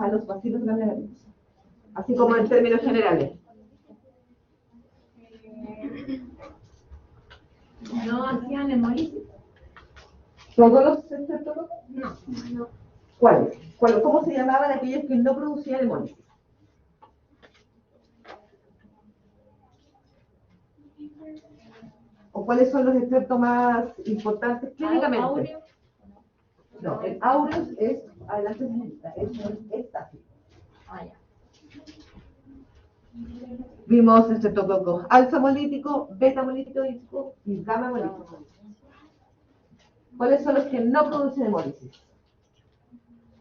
a los bacilos gram negativos? Así como en términos generales. No hacían hemólisis. ¿Todos los estreptococos? No. ¿Cuáles? ¿Cómo se llamaban aquellos que no producían hemólisis? ¿O cuáles son los estreptos más importantes clínicamente? No, el aureus es, adelante, es estático. Ya. Vimos estreptococos alfa hemolítico, beta hemolítico y gamma hemolítico. ¿Cuáles son los que no producen hemólisis?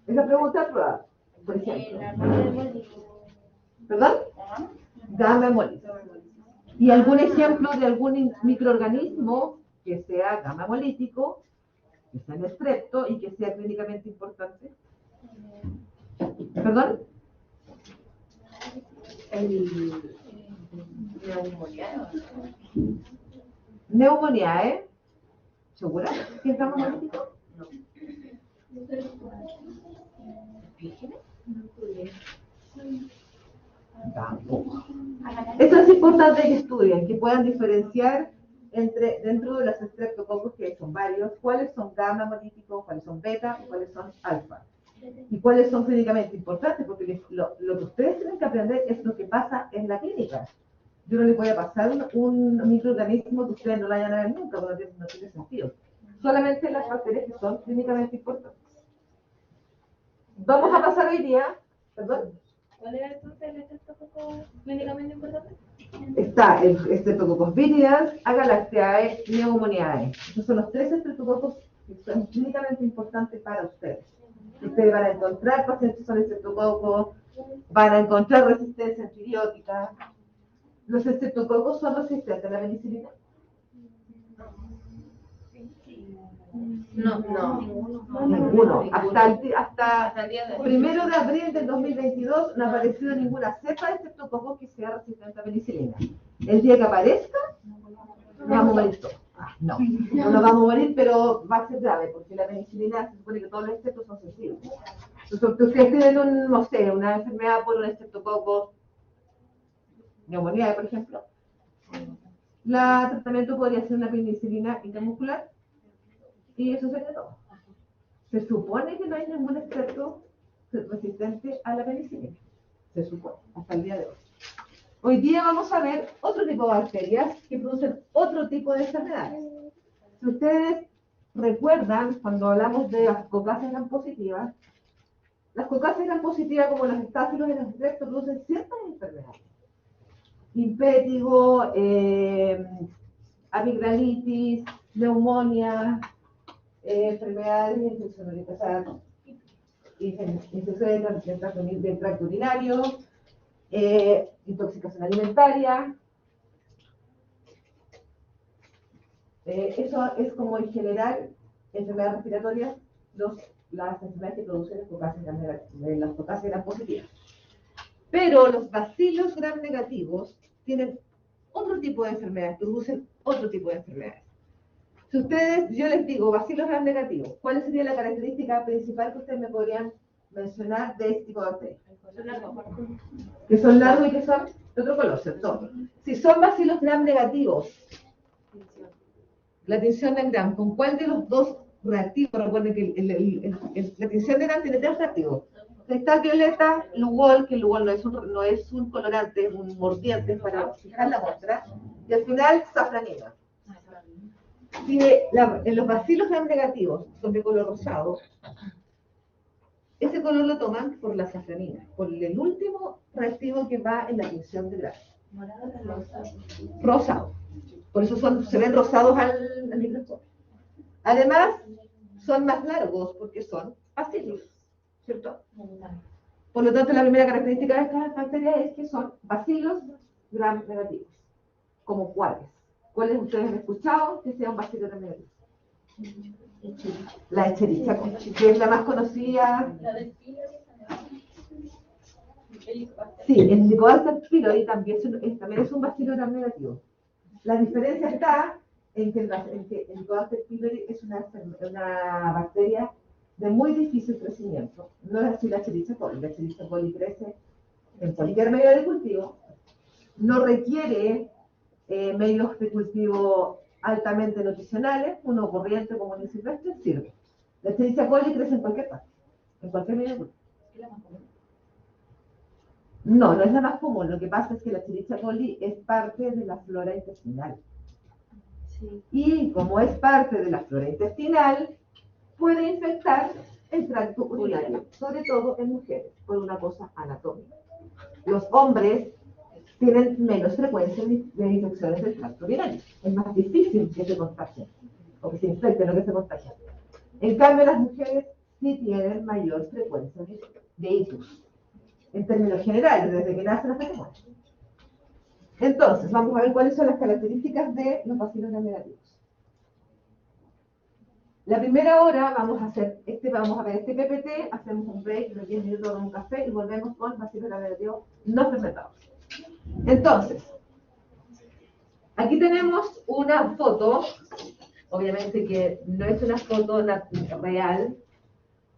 Esa pregunta es prueba, por ejemplo. ¿Perdón? Gamma hemolítico. ¿Y algún ejemplo de algún microorganismo que sea gamma hemolítico, que sea en estrepto y que sea clínicamente importante? ¿Perdón? Neumoniae. ¿Segura? ¿Que es gamma hemolítico? No. Tampoco. Eso es importante que estudien, que puedan diferenciar dentro de los estreptococos, que son varios, cuáles son gamma hemolíticos, cuáles son beta y cuáles son alfa. Y cuáles son clínicamente importantes, porque lo que ustedes tienen que aprender es lo que pasa en la clínica. Yo no les voy a pasar un microorganismo que ustedes no lo vayan a ver nunca, porque no tiene sentido. Solamente las bacterias que son clínicamente importantes. Vamos a pasar hoy día, perdón. ¿Cuál era entonces el estreptococo clínicamente importante? Está el Streptococcus viridans, Agalactiae, Pneumoniae. Esos son los 3 estreptococos que son clínicamente importantes para ustedes. Ustedes van a encontrar pacientes con estreptococos, van a encontrar resistencia antibiótica. ¿Los estreptococos son resistentes a la penicilina? No. Ninguno. Hasta el 1 de abril del 2022 no ha aparecido ninguna cepa de estreptococos que sea resistente a penicilina. El día que aparezca, vamos a morir todos. No nos vamos a morir, pero va a ser grave, porque la penicilina se supone que todos los estreptos son sensibles. Entonces, ustedes tienen una enfermedad por un estreptococo, neumonía, por ejemplo. El tratamiento podría ser una penicilina intramuscular, y eso sería todo. Se supone que no hay ningún estrepto resistente a la penicilina. Se supone, hasta el día de hoy. Hoy día vamos a ver otro tipo de bacterias que producen otro tipo de enfermedades. Si ustedes recuerdan, cuando hablamos de las cocáceas gram positivas, las cocáceas gram positivas, como los estáfilos y los estreptos, producen ciertas enfermedades. Impétigo, amigdalitis, neumonía, enfermedades infecciones del tracto urinario, intoxicación alimentaria. Eso es como en general enfermedades respiratorias, las enfermedades que producen las cocáceas gram positivas. Pero los bacilos gram negativos tienen otro tipo de enfermedades, producen otro tipo de enfermedades. Si ustedes, yo les digo, bacilos gram negativos, ¿cuál sería la característica principal que ustedes me podrían mencionar de este tipo de bacterias? Que son largos y que son de otro color, ¿cierto? Si son bacilos gram negativos, la tinción de gram, ¿con cuál de los dos reactivos? Recuerden que la tinción de gram tiene 3 reactivos. Está violeta, Lugol, que el Lugol no es un colorante, un mordiente para fijar la muestra, y al final safranina. Si en los bacilos gram negativos son de color rosado, ese color lo toman por la safranina, por el último reactivo que va en la tinción de gram. Rosado. Por eso se ven rosados al microscopio. Además, son más largos porque son bacilos, ¿cierto? Por lo tanto, la primera característica de estas bacterias es que son bacilos gram negativos. ¿Como cuáles? ¿Cuáles ustedes han escuchado que sean bacilo gram negativos? La Escherichia coli, que es la más conocida. Sí, el Helicobacter pylori también es un bacilo gram negativo. La diferencia está en que el Helicobacter pylori es una bacteria de muy difícil crecimiento. No es así la Escherichia coli. La Escherichia coli crece en cualquier medio de cultivo, no requiere medios de cultivo altamente nutricionales, uno corriente como un silvestre sirve. La Escherichia coli crece en cualquier parte, en cualquier medio de cultivo. ¿Es la más común? No, no es la más común. Lo que pasa es que la Escherichia coli es parte de la flora intestinal. Sí. Y como es parte de la flora intestinal, puede infectar el tracto urinario, sobre todo en mujeres, por una cosa anatómica. Los hombres tienen menos frecuencia de infecciones del tracto urinario. Es más difícil que se contagien, o que se infecten, no que se contagien. En cambio, las mujeres sí tienen mayor frecuencia de ictus, en términos generales, desde que nacen hasta que mueren. Entonces, vamos a ver cuáles son las características de los bacilos gram negativos. La primera hora vamos a ver este PPT, hacemos un break de 10 minutos con un café y volvemos con bacilos gram negativos no fermentados. Entonces, aquí tenemos una foto, obviamente que no es una foto real,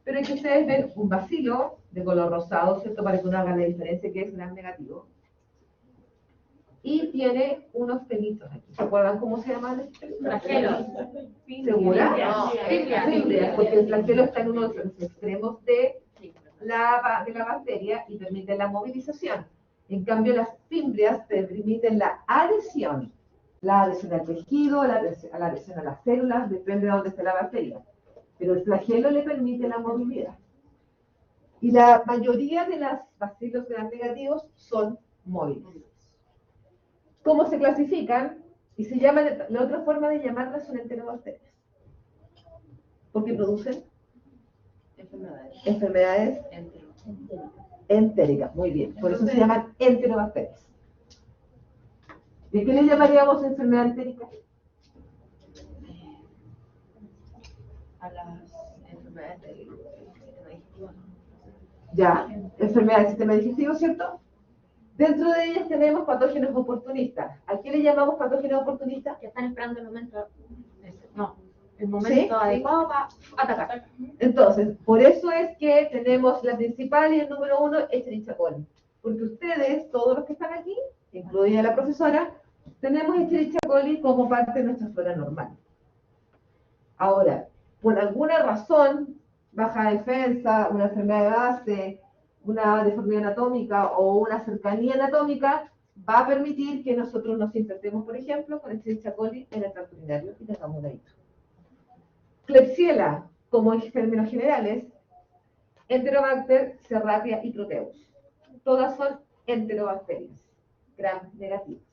pero es que ustedes ven un bacilo de color rosado, ¿cierto? Para que uno haga la diferencia que es gram negativo. Y tiene unos pelitos aquí. ¿Se acuerdan cómo se llaman? Flagelos. ¿Segura? Fimbrias, porque el flagelo está en uno de los extremos de la bacteria y permite la movilización. En cambio, las fimbrias permiten la adhesión al tejido, la adhesión a las células, depende de dónde esté la bacteria. Pero el flagelo le permite la movilidad. Y la mayoría de los bacilos gram negativos son móviles. ¿Cómo se clasifican? Y se llaman, la otra forma de llamarlas son enterobacterias. Porque producen enfermedades entéricas. Muy bien. Por eso se llaman enterobacterias. ¿De qué le llamaríamos enfermedad entérica? A las enfermedades del sistema digestivo. Ya, enfermedad del sistema digestivo, ¿cierto? Dentro de ellas tenemos patógenos oportunistas. ¿A qué le llamamos patógenos oportunistas? Que están esperando el momento. El momento adecuado para atacar. Entonces, por eso es que tenemos la principal y el número 1, Escherichia coli. Porque ustedes, todos los que están aquí, incluida la profesora, tenemos Escherichia coli como parte de nuestra flora normal. Ahora, por alguna razón, baja defensa, una enfermedad de base, una deformidad anatómica o una cercanía anatómica, va a permitir que nosotros nos infectemos, por ejemplo, con Escherichia coli en el tracto urinario y tengamos una ictus. Klebsiella, como en términos generales, Enterobacter, Serratia y Proteus. Todas son enterobacterias, gram negativas.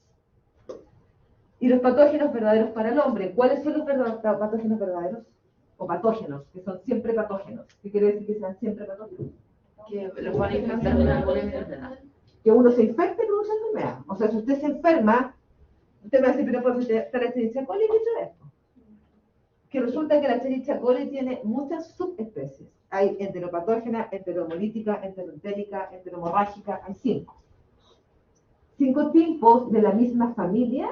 Y los patógenos verdaderos para el hombre, ¿cuáles son los patógenos verdaderos? O patógenos, que son siempre patógenos. ¿Qué quiere decir que sean siempre patógenos? Que lo van a infectar con alguna enfermedad. Que uno se infecte y produce enfermedad. O sea, si usted se enferma, usted me va a decir, pero por estar Escherichia coli, ¿qué es esto? Que resulta que la Escherichia coli tiene muchas subespecies. Hay enteropatógena, enteromolítica, enterotérica, enteromorrágica, hay 5. 5 tipos de la misma familia,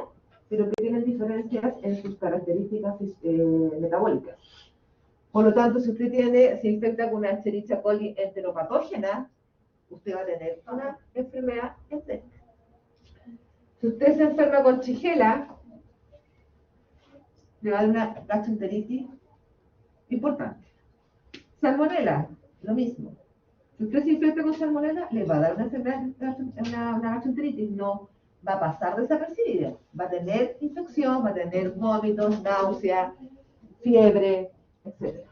pero que tienen diferencias en sus características metabólicas. Por lo tanto, si usted se infecta con una Escherichia coli enteropatógena, usted va a tener una enfermedad entérica. Si usted se enferma con Shigella, le va a dar una gastroenteritis importante. Salmonela, lo mismo. Si usted se infecta con salmonela, le va a dar una enfermedad, una gastroenteritis, no va a pasar desapercibida. Va a tener infección, va a tener vómitos, náusea, fiebre, etc.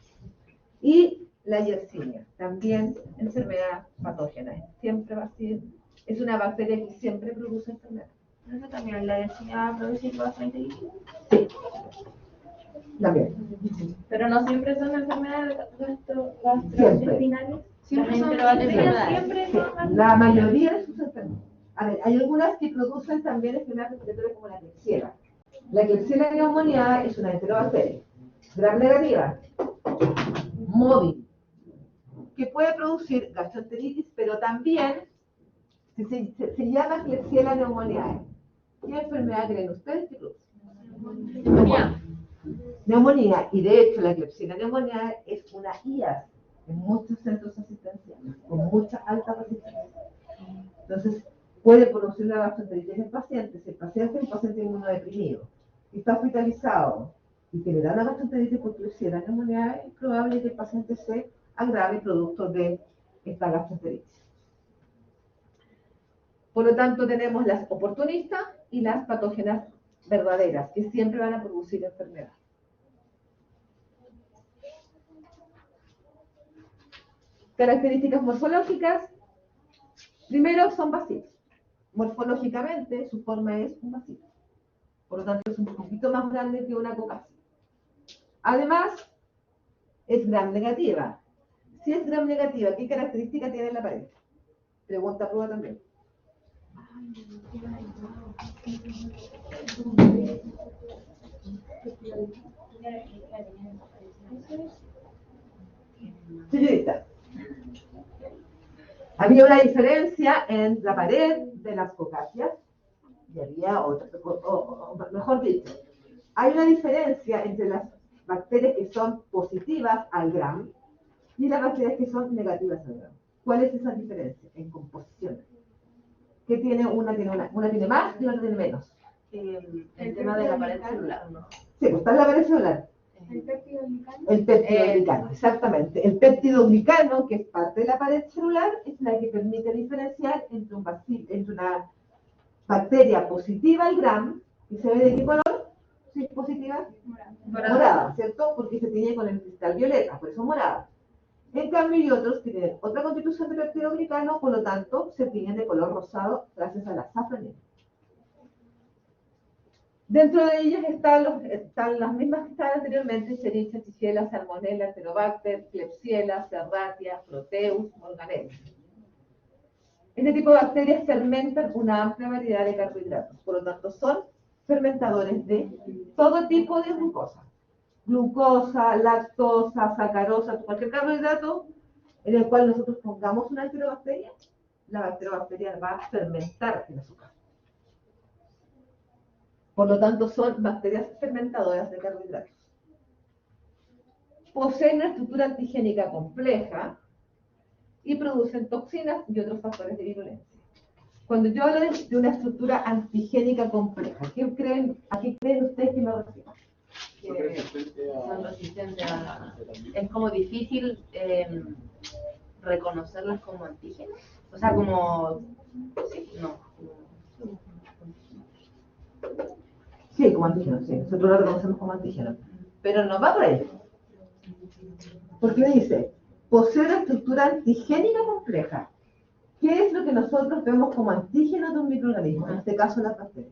Y la Yersinia, también enfermedad patógena. Siempre va a ser, es una bacteria que siempre produce enfermedad. ¿Eso también la Yersinia va a producir gastroenteritis? Sí. También. Pero no siempre son enfermedades gastrointestinales. Siempre son enfermedades. Sí, la mayoría de sus enfermedades. A ver, hay algunas que producen también enfermedades respiratorias como la Klebsiella. La Klebsiella pneumoniae es una enterobacteria, gram negativa, móvil, que puede producir gastroenteritis, pero también se llama Klebsiella pneumoniae. ¿Qué enfermedad creen ustedes que produce? Neumonía. Y de hecho la Klebsiella pneumoniae es una IAS, en muchos centros asistenciales, con mucha alta resistencia. Entonces, puede producir la gastroenteritis en el paciente. Si el paciente es un paciente inmunodeprimido, y está hospitalizado, y que le da la gastroenteritis por Klebsiella pneumoniae, es probable que el paciente se agrave producto de esta gastroenteritis. Por lo tanto, tenemos las oportunistas y las patógenas verdaderas, que siempre van a producir enfermedad. Características morfológicas. Primero, son bacilos. Morfológicamente, su forma es un bacilo. Por lo tanto, es un poquito más grande que una cocacia. Además, es gram negativa. Si es gram negativa, ¿qué característica tiene la pared? Pregunta prueba también. Señorita, había una diferencia en la pared de las cocáceas y había otra, o mejor dicho, hay una diferencia entre las bacterias que son positivas al gram y las bacterias que son negativas al gram. ¿Cuál es esa diferencia? En composición. ¿Qué tiene una? Una tiene más y otra tiene menos. El tema de la pared celular, ¿no? Sí, pues está en la pared celular. El péptido glicano. El péptido glicano, exactamente. El péptido glicano, que es parte de la pared celular, es la que permite diferenciar entre una bacteria positiva al gram, y se ve de qué color, si es positiva, morada, ¿cierto? Porque se tiñe con el cristal violeta, por eso morada. En cambio, hay otros que tienen otra constitución de péptido glicano, por lo tanto, se tiñen de color rosado gracias a la safranina. Dentro de ellas están las mismas que estaban anteriormente: Escherichia, Shigella, Salmonella, Enterobacter, Klebsiella, Serratia, Proteus, Morganella. Este tipo de bacterias fermentan una amplia variedad de carbohidratos, por lo tanto son fermentadores de todo tipo de glucosa. Glucosa, lactosa, sacarosa, cualquier carbohidrato en el cual nosotros pongamos una enterobacteria, la bacterobacteria va a fermentar el azúcar. Por lo tanto, son bacterias fermentadoras de carbohidratos. Poseen una estructura antigénica compleja y producen toxinas y otros factores de virulencia. Cuando yo hablo de una estructura antigénica compleja, ¿a qué creen ustedes que me refiero? Son resistentes a... Es como difícil reconocerlas como antígenos. O sea, como... Sí, no. Sí, como antígenos, sí. Nosotros lo reconocemos como antígenos. Pero no va por ahí. Porque dice, posee una estructura antigénica compleja. ¿Qué es lo que nosotros vemos como antígeno de un microorganismo? En este caso, las bacterias.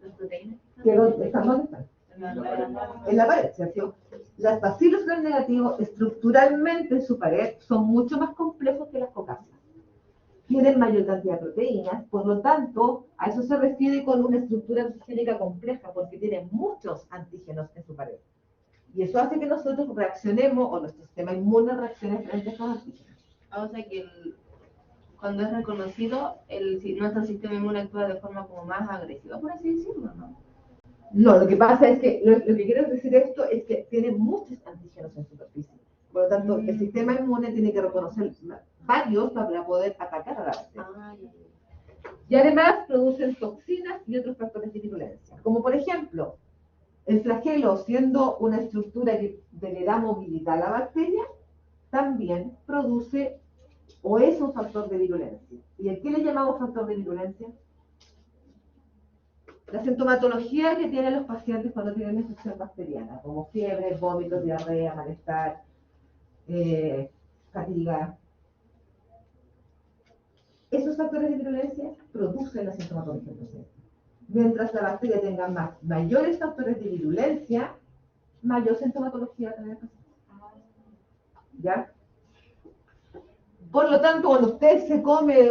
¿Las proteínas? ¿Dónde están? En la pared, ¿cierto? Las bacilos gram negativos, estructuralmente en su pared, son mucho más complejos que las cocáceas. Tienen mayor cantidad de proteínas, por lo tanto, a eso se refiere con una estructura antigénica compleja, porque tienen muchos antígenos en su pared. Y eso hace que nosotros reaccionemos, o nuestro sistema inmune reaccione frente a estos antígenos. O sea que cuando es reconocido, nuestro sistema inmune actúa de forma como más agresiva, por así decirlo, ¿no? No, lo que pasa es que, lo que quiero decir esto es que tiene muchos antígenos en superficie. Por lo tanto, el sistema inmune tiene que reconocer varios para poder atacar a la bacteria. Y además producen toxinas y otros factores de virulencia. Como por ejemplo, el flagelo, siendo una estructura que le da movilidad a la bacteria, también produce o es un factor de virulencia. ¿Y a qué le llamamos factor de virulencia? La sintomatología que tienen los pacientes cuando tienen infección bacteriana, como fiebre, vómitos, diarrea, malestar, fatiga. Esos factores de virulencia producen la sintomatología del paciente. Mientras la bacteria tenga mayores factores de virulencia, mayor sintomatología va a tener el paciente. ¿Ya? Por lo tanto, cuando usted se come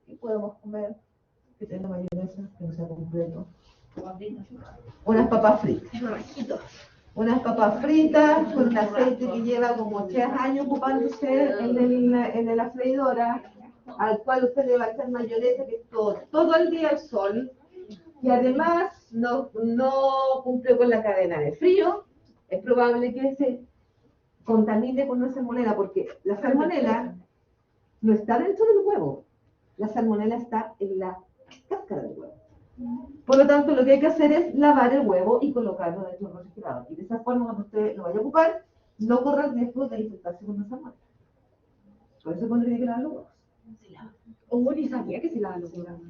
¿qué podemos comer? Que tenga mayonesa, que no sea completo. Unas papas fritas. Unas papas fritas con un aceite que lleva como 3 años ocupándose en la freidora, al cual usted le va a echar mayonesa, que es todo el día al sol, y además no cumple con la cadena de frío. es probable que se contamine con una salmonela, porque la salmonela no está dentro del huevo, la salmonela está en la cáscara del huevo. Por lo tanto, lo que hay que hacer es lavar el huevo y colocarlo dentro del refrigerador. Y de esa forma, cuando usted lo vaya a ocupar, no corre el riesgo de infectarse con una salmonela. Por eso pondría que lavar los huevos. Ni sabía que se lavan los huevos.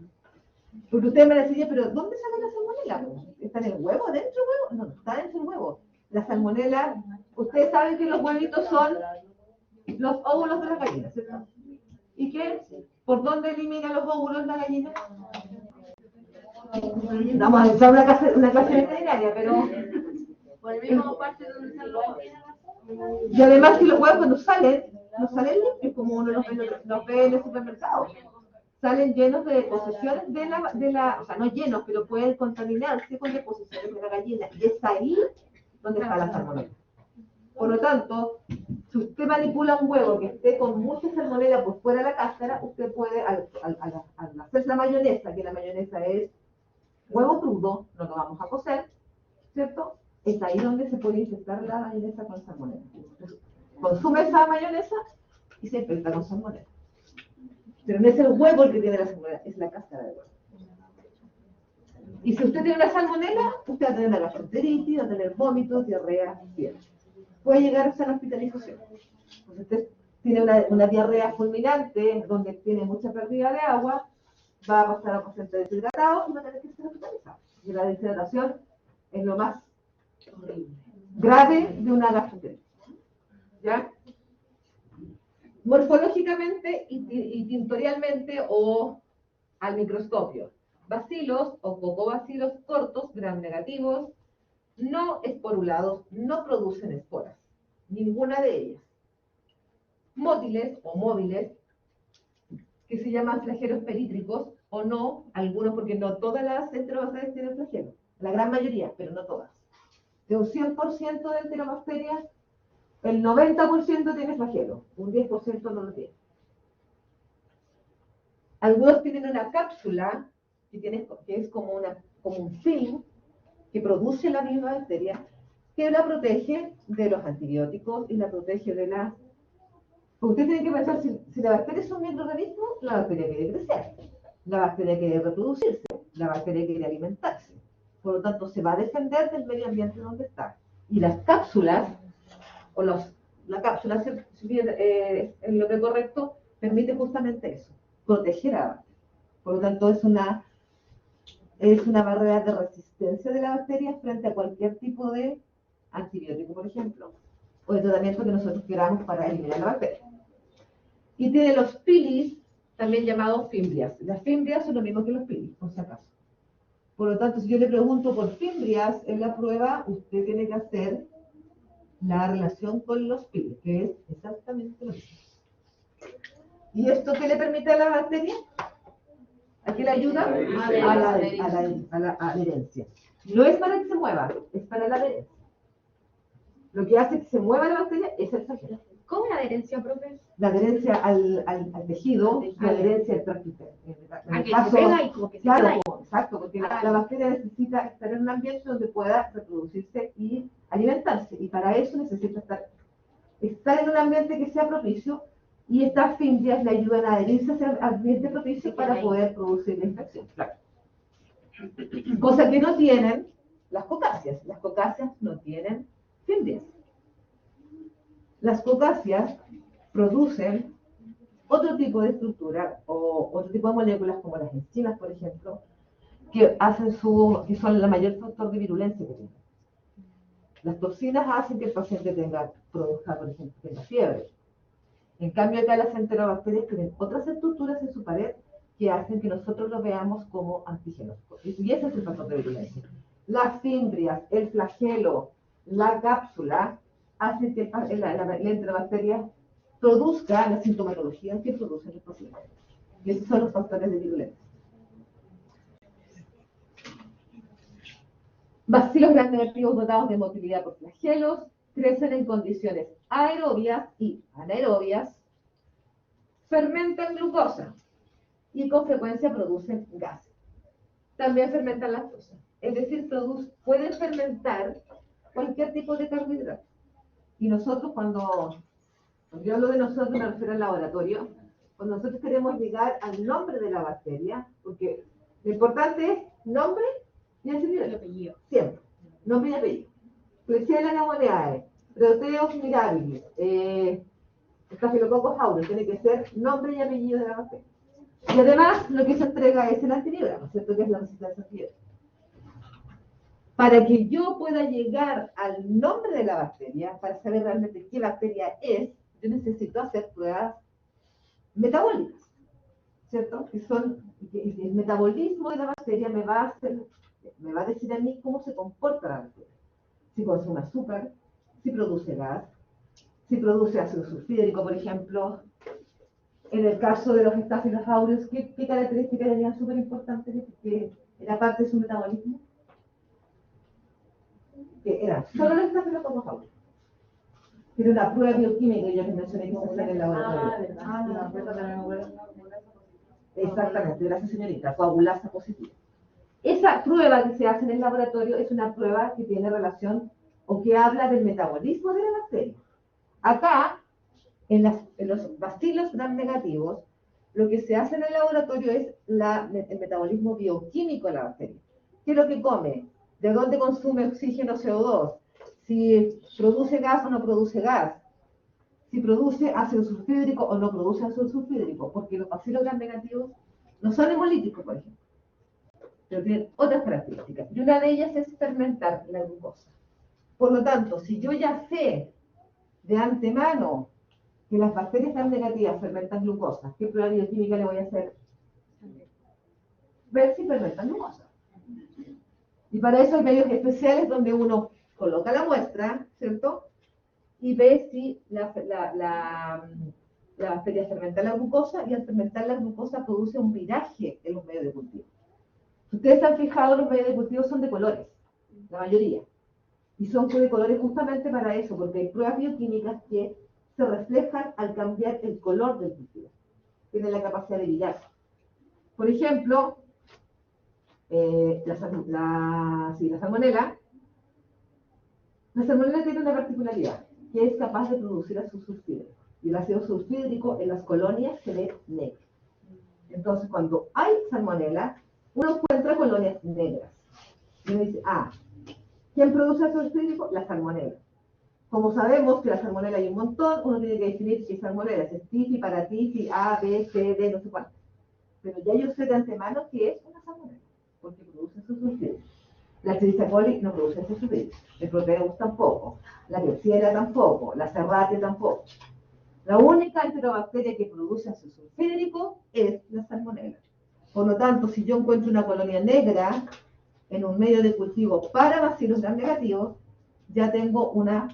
Porque usted me decía, pero ¿dónde sale la salmonela? ¿Está en el huevo? ¿Dentro del huevo? No, está dentro del huevo. La salmonela, ustedes saben que los huevitos son los óvulos de la gallina, ¿cierto? ¿Y qué? ¿Por dónde elimina los óvulos la gallina? Vamos a entrar a una clase veterinaria, pero... Por el mismo parte donde se lo. Y además que los huevos cuando salen, no salen limpios como uno los ve en el supermercado. Salen llenos de deposiciones de la, o sea, no llenos, pero pueden contaminarse con deposiciones de la gallina. Y es ahí donde está la salmonela. Por lo tanto, si usted manipula un huevo que esté con mucha salmonela por fuera de la cáscara, usted puede, al hacer la mayonesa, que la mayonesa es huevo crudo, no lo vamos a cocer, ¿cierto? Es ahí donde se puede infectar la mayonesa con salmonela. Entonces, consume esa mayonesa y se infecta con salmonela. Pero no es el huevo el que tiene la salmonela, es la cáscara del huevo. Y si usted tiene una salmonela, usted va a tener una gastroenteritis, va a tener vómitos, diarrea, fiebre. Puede llegar hasta la hospitalización. Pues usted tiene una diarrea fulminante, donde tiene mucha pérdida de agua, va a pasar a paciente deshidratado y va a tener que ser hospitalizado. Y la deshidratación es lo más grave de una gastroenteritis. ¿Ya? Morfológicamente y tintorialmente o al microscopio. Bacilos o cocobacilos cortos, gram negativos, no esporulados, no producen esporas, ninguna de ellas. Mótiles o móviles, que se llaman flagelos perítricos, o no, algunos, porque no todas las enterobacterias tienen flagelos, la gran mayoría, pero no todas. De un 100% de enterobacterias, el 90% tiene flagelo, un 10% no lo tiene. Algunos tienen una cápsula que es como un film que produce la misma bacteria, que la protege de los antibióticos y la protege de la... Porque usted tiene que pensar, si la bacteria es un microorganismo, la bacteria quiere crecer, la bacteria quiere reproducirse, la bacteria quiere alimentarse. Por lo tanto, se va a defender del medio ambiente donde está. Y las cápsulas, la cápsula, en lo que es correcto, permite justamente eso, proteger a la bacteria. Por lo tanto, es una barrera de resistencia de la bacteria frente a cualquier tipo de antibiótico, por ejemplo, o de tratamiento que nosotros queramos para eliminar la bacteria. Y tiene los pilis, también llamados fimbrias. Las fimbrias son lo mismo que los pilis, por si acaso. Por lo tanto, si yo le pregunto por fimbrias en la prueba, usted tiene que hacer la relación con los pilis, que es exactamente lo mismo. ¿Y esto qué le permite a la bacteria? ¿A qué le ayuda? A la adherencia. No es para que se mueva, es para la adherencia. Lo que hace que se mueva la bacteria es el flagelo. ¿Cómo la adherencia, profe? La adherencia al tejido, la adherencia al tracto. ¿A que se pega y como que se queda ahí? Exacto, porque la bacteria necesita estar en un ambiente donde pueda reproducirse y alimentarse. Y para eso necesita estar en un ambiente que sea propicio, y estas fimbrias le ayudan a adherirse a ese ambiente propicio para poder producir la infección. Claro. Cosa que no tienen las cocáceas. Las cocáceas no tienen fimbrias. Las cocáceas producen otro tipo de estructura o otro tipo de moléculas, como las enzimas, por ejemplo, que son la mayor factor de virulencia que tienen. Las toxinas hacen que el paciente produzca, por ejemplo, tenga fiebre. En cambio, acá las enterobacterias tienen otras estructuras en su pared que hacen que nosotros lo veamos como antígenos. Y ese es el factor de virulencia. Las fimbrias, el flagelo, la cápsula, hacen que la enterobacteria produzca la sintomatología que producen los pacientes. Y esos son los factores de virulencia. Bacilos gram negativos dotados de motilidad por flagelos crecen en condiciones aerobias y anaerobias, fermentan glucosa y con frecuencia producen gas. También fermentan lactosa. Es decir, pueden fermentar cualquier tipo de carbohidrato. Y nosotros cuando yo hablo de nosotros me refiero al laboratorio, cuando nosotros queremos llegar al nombre de la bacteria, porque lo importante es nombre y apellido. Siempre. Nombre y apellido. Klebsiella pneumoniae, Proteus mirabilis, Staphylococcus aureus, tiene que ser nombre y apellido de la bacteria. Y además lo que se entrega es el antibiótico, ¿cierto? Que es la resistencia antibiótica. Para que yo pueda llegar al nombre de la bacteria, para saber realmente qué bacteria es, yo necesito hacer pruebas metabólicas, ¿cierto? El metabolismo de la bacteria me va a decir a mí cómo se comporta la bacteria. Si consume azúcar, si produce gas, si produce ácido sulfídrico, por ejemplo. En el caso de los Staphylococcus aureus, ¿qué características eran súper importantes que era parte de su metabolismo? Que eran solo los Staphylococcus aureus. Tiene una prueba bioquímica que yo les mencioné que se hace en el laboratorio. Exactamente, gracias señorita, coagulasa positiva. Esa prueba que se hace en el laboratorio es una prueba que tiene relación o que habla del metabolismo de la bacteria. Acá, en los bacilos gram negativos, lo que se hace en el laboratorio es el metabolismo bioquímico de la bacteria. ¿Qué es lo que come? ¿De dónde consume oxígeno CO2? Si produce gas o no produce gas. Si produce ácido sulfídrico o no produce ácido sulfídrico. Porque los bacilos gram negativos no son hemolíticos, por ejemplo, pero tienen otras características. Y una de ellas es fermentar la glucosa. Por lo tanto, si yo ya sé de antemano que las bacterias gram negativas fermentan glucosa, ¿qué prueba bioquímica le voy a hacer? Ver si fermentan glucosa. Y para eso hay medios especiales donde uno coloca la muestra, ¿cierto? Y ve si la bacteria fermenta la glucosa, y al fermentar la glucosa produce un viraje en los medios de cultivo. Si ustedes se han fijado, los medios de cultivo son de colores, la mayoría. Y son de colores justamente para eso, porque hay pruebas bioquímicas que se reflejan al cambiar el color del cultivo. Tienen la capacidad de virar. Por ejemplo, la salmonela. La salmonela tiene una particularidad, que es capaz de producir ácido sulfídrico. Y el ácido sulfídrico en las colonias se ve negro. Entonces, cuando hay salmonela, uno encuentra colonias negras. Y uno dice, ¿quién produce ácido sulfídrico? La salmonela. Como sabemos que la salmonela hay un montón, uno tiene que definir qué salmonela es tifi, paratifi, A, B, C, D, no sé cuánto. Pero ya yo sé de antemano que es una salmonela, porque produce ácido sulfídrico. La Escherichia coli no produce ácido sulfídrico, el Proteus tampoco, la Klebsiella tampoco, la Serratia tampoco. La única enterobacteria que produce ácido sulfídrico es la salmonela. Por lo tanto, si yo encuentro una colonia negra en un medio de cultivo para bacilos gram negativos, ya tengo una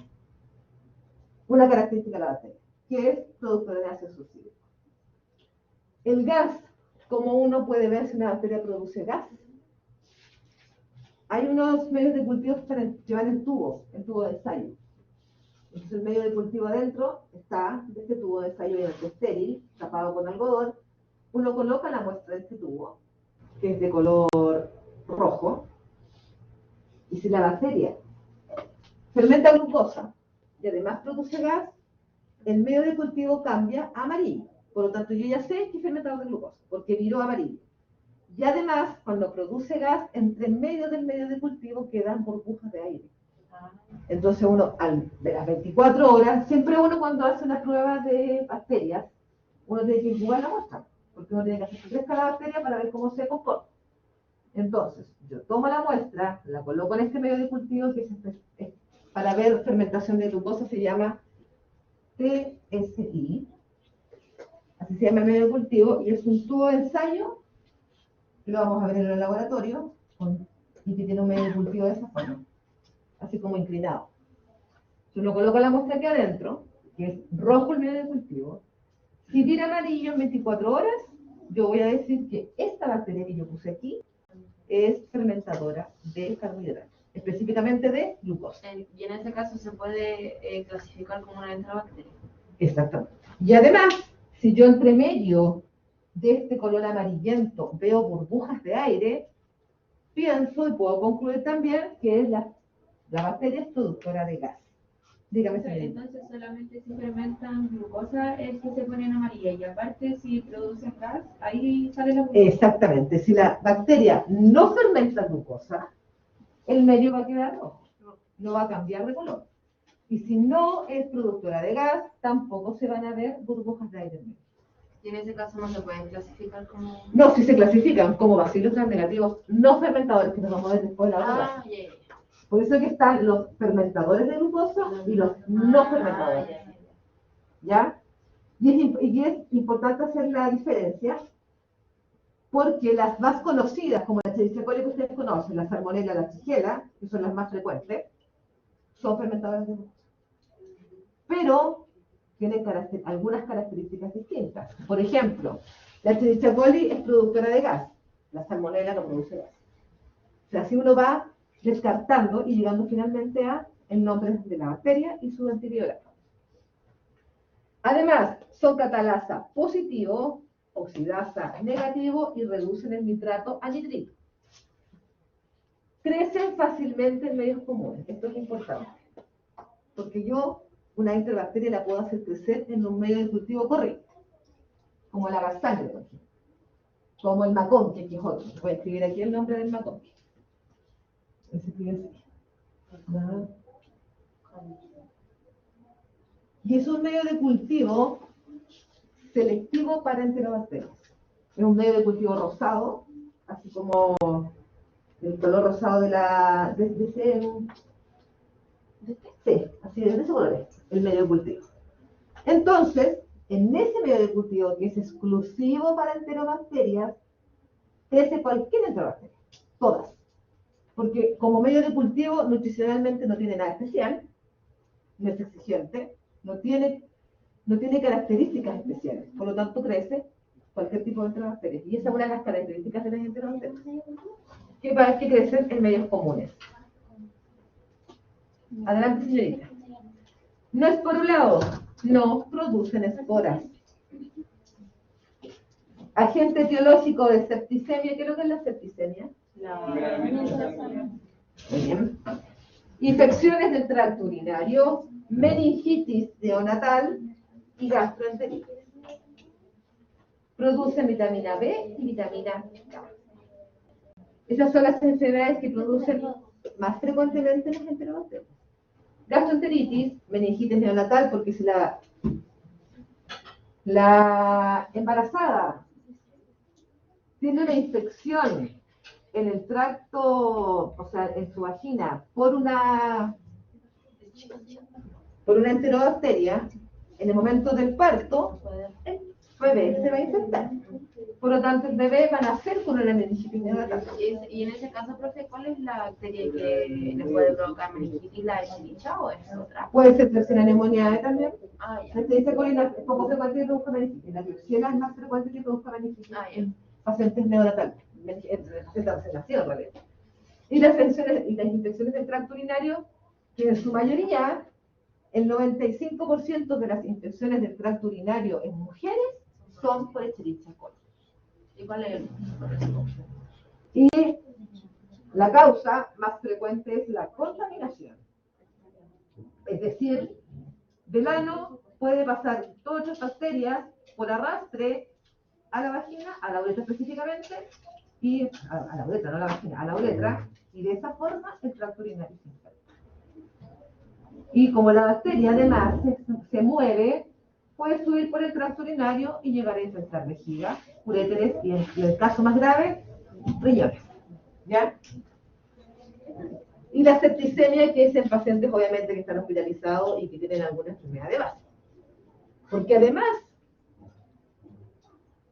característica de la bacteria, que es productora de ácido sulfídrico. El gas, ¿cómo uno puede ver si una bacteria produce gas? Hay unos medios de cultivo que llevan el tubo de ensayo. Entonces el medio de cultivo adentro está de este tubo de ensayo estéril, tapado con algodón. Uno coloca la muestra de este tubo, que es de color rojo, y si la bacteria fermenta glucosa y además produce gas, el medio de cultivo cambia a amarillo. Por lo tanto, yo ya sé que es fermentador de glucosa, porque viró amarillo. Y además, cuando produce gas, entre medio del medio de cultivo quedan burbujas de aire. Entonces uno, de las 24 horas, siempre uno cuando hace una prueba de bacterias, uno tiene que incubar la muestra, porque uno tiene que hacer que crezca la bacteria para ver cómo se comporta. Entonces, yo tomo la muestra, la coloco en este medio de cultivo, que es para ver fermentación de glucosa, se llama TSI, así se llama el medio de cultivo, y es un tubo de ensayo que lo vamos a ver en el laboratorio, y que tiene un medio de cultivo de esa forma, así como inclinado. Si uno coloca la muestra aquí adentro, que es rojo el medio de cultivo, si tira amarillo en 24 horas, yo voy a decir que esta bacteria que yo puse aquí es fermentadora de carbohidratos, específicamente de glucosa. Y en ese caso se puede clasificar como una enterobacteria. Exactamente. Y además, si yo entre medio de este color amarillento veo burbujas de aire, pienso y puedo concluir también que es la La bacteria es productora de gas. Dígame, señorita. Entonces solamente si fermentan glucosa es que se ponen amarilla y aparte si producen gas, ahí sale la glucosa. Exactamente. Si la bacteria no fermenta glucosa, el medio va a quedar rojo, no va a cambiar de color. Y si no es productora de gas, tampoco se van a ver burbujas de aire en medio. Y en ese caso no se pueden clasificar como... No, si se clasifican como bacilos negativos no fermentadores, que nos vamos a ver después de la otra. Ah, ya. Por eso que están los fermentadores de glucosa y los no fermentadores. ¿Ya? Y es importante hacer la diferencia porque las más conocidas, como la Escherichia coli que ustedes conocen, la Salmonella, la Shigella, que son las más frecuentes, son fermentadores de glucosa. Pero tienen algunas características distintas. Por ejemplo, la Escherichia coli es productora de gas, la Salmonella no produce gas. O sea, así uno va descartando y llegando finalmente a el nombre de la bacteria y su antibiograma. Además, son catalasa positivo, oxidasa negativo y reducen el nitrato a nitrito. Crecen fácilmente en medios comunes. Esto es importante. Porque yo, una enterobacteria la puedo hacer crecer en un medio de cultivo corriente. Como la garsangre, por ejemplo. Como el maconque, que es otro. Voy a escribir aquí el nombre del maconque. Se escribe así. Y es un medio de cultivo selectivo para enterobacterias. Es un medio de cultivo rosado, así como el color rosado sí, así de ese color es el medio de cultivo. Entonces, en ese medio de cultivo que es exclusivo para enterobacterias, crece cualquier enterobacteria, todas. Porque como medio de cultivo nutricionalmente no tiene nada especial, no es exigente, no tiene características especiales, por lo tanto crece cualquier tipo de enterobacterias. Y esa es una de las características de las enterobacterias, que crecen en medios comunes. Adelante, señorita. No esporulados, no producen esporas. Agente etiológico de septicemia, ¿qué es lo que es la septicemia? Muy bien. Infecciones del tracto urinario, meningitis neonatal y gastroenteritis. Producen vitamina B y vitamina K. Esas son las enfermedades que producen más frecuentemente las enterobacterias. Gastroenteritis, meningitis neonatal, porque si la embarazada tiene una infección en el tracto, o sea, en su vagina, por una enterobacteria, en el momento del parto, el bebé se va a infectar. Por lo tanto, el bebé va a nacer con una meningitis neonatal. Y en ese caso, profe, ¿cuál es la bacteria que le puede provocar meningitis? ¿La Escherichia o es otra? Puede ser Klebsiella pneumoniae también. Ah, ya. La Escherichia coli es poco frecuente que produzca meningitis. La Klebsiella es más frecuente que produzca meningitis en pacientes neonatales, pacientes recién nacidos, en realidad. Y las infecciones del tracto urinario, que en su mayoría, el 95% de las infecciones del tracto urinario en mujeres son por Escherichia coli. ¿Y cuál es el? Y la causa más frecuente es la contaminación. Es decir, del ano puede pasar todas las bacterias por arrastre a la vagina, a la uretra específicamente, y a la uretra, no a la vagina, a la uretra, y de esa forma el tracto urinario se infecta. Y como la bacteria además se mueve, puede subir por el tracto urinario y llegar a infectar vejiga, uréteres y en el caso más grave, riñones. ¿Ya? Y la septicemia, que es en pacientes obviamente que están hospitalizados y que tienen alguna enfermedad de base. Porque además,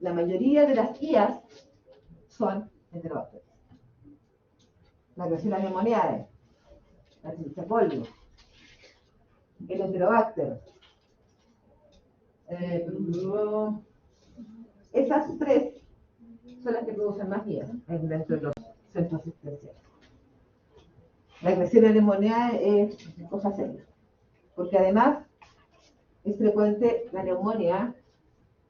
la mayoría de las IAs son enterobacterias. La Klebsiella pneumoniae, la Escherichia coli, el Enterobacter. Esas tres son las que producen más IAs dentro de los centros asistenciales. La Klebsiella pneumoniae es cosa seria, porque además es frecuente la neumonía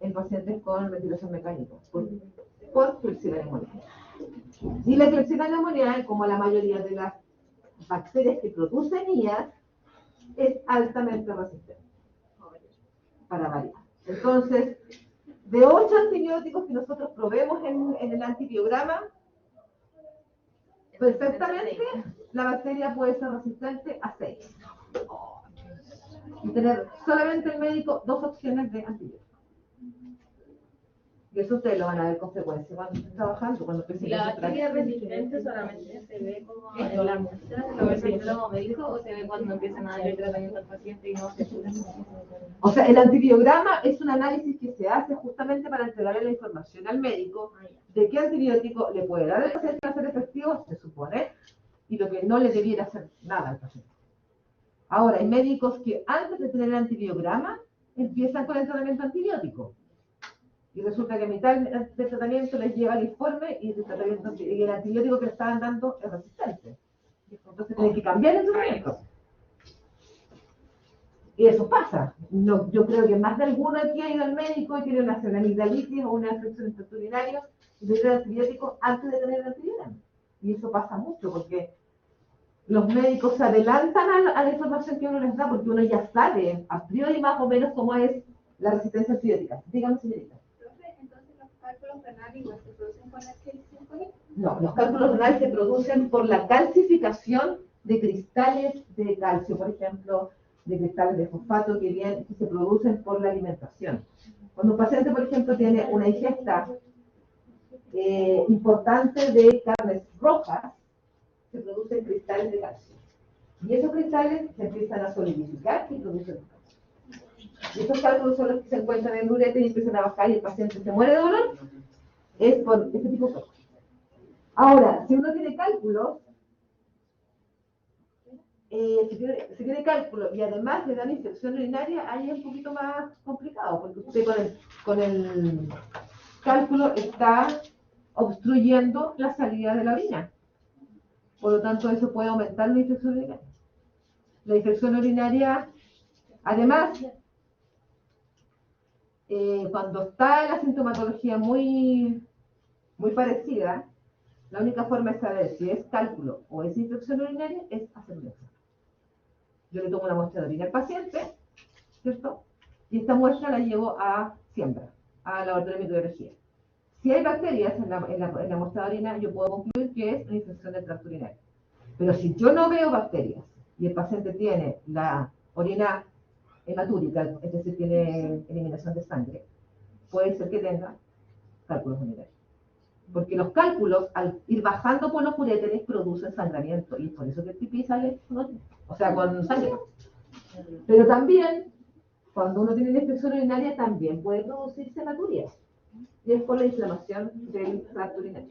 en pacientes con ventilación mecánica, por Klebsiella pneumoniae. Y la Klebsiella pneumoniae, como la mayoría de las bacterias que producen IAS, es altamente resistente, para variar. Entonces, de 8 antibióticos que nosotros probemos en el antibiograma, perfectamente la bacteria puede ser resistente a 6. Y tener solamente el médico 2 opciones de antibióticos. Y eso ustedes lo van a ver con frecuencia cuando estén trabajando, cuando ¿Y empiecen la a bacteria resistente solamente se ve como en la muestra, lo ves en el globo médico, o se ve cuando empiezan a darle tratamiento al paciente y no se cura? O sea, el antibiograma es un análisis que se hace justamente para entregarle la información al médico de qué antibiótico le puede dar al paciente para ser efectivo, se supone, y lo que no le debiera hacer nada al paciente. Ahora, hay médicos que antes de tener el antibiograma empiezan con el tratamiento antibiótico. Y resulta que a mitad del tratamiento les lleva el informe y el antibiótico que le estaban dando es resistente. Entonces tienen que cambiar el tratamiento. Y eso pasa. No, yo creo que más de alguno aquí ha ido al médico y tiene una amigdalitis o una infección urinaria y le da antibiótico antes de tener el antibiótico. Y eso pasa mucho porque los médicos se adelantan a la información que uno les da porque uno ya sabe a priori más o menos cómo es la resistencia antibiótica. Dígame, señorita. Entonces, ¿los cálculos renales igual se producen con el No, los cálculos renales se producen por la calcificación de cristales de calcio, por ejemplo, de cristales de fosfato que se producen por la alimentación. Cuando un paciente, por ejemplo, tiene una ingesta importante de carnes rojas, se producen cristales de calcio. Y esos cristales se empiezan a solidificar y producen calcio. Y esos cálculos son los que se encuentran en el ureter y empiezan a bajar y el paciente se muere de dolor. Es por este tipo de cosas. Ahora, si uno tiene cálculos, si tiene cálculo y además le dan infección urinaria, ahí es un poquito más complicado, porque usted con el cálculo está obstruyendo la salida de la orina. Por lo tanto, eso puede aumentar la infección urinaria. La infección urinaria, además, cuando está la sintomatología muy parecida, la única forma de saber si es cálculo o es infección urinaria es hacer un examen. Yo le tomo una muestra de orina al paciente, ¿cierto? Y esta muestra la llevo a siembra, a laboratorio de microbiología. Si hay bacterias en la muestra de orina, yo puedo concluir que es una infección del tracto urinario. Pero si yo no veo bacterias y el paciente tiene la orina hematúrica, es decir, tiene eliminación de sangre, puede ser que tenga cálculos urinarios. Porque los cálculos, al ir bajando por los uréteres, producen sangramiento. Y es por eso que el pipí sale con sangre. Pero también, cuando uno tiene una infección urinaria, también puede producirse hematuria. Y es por la inflamación del tracto urinario.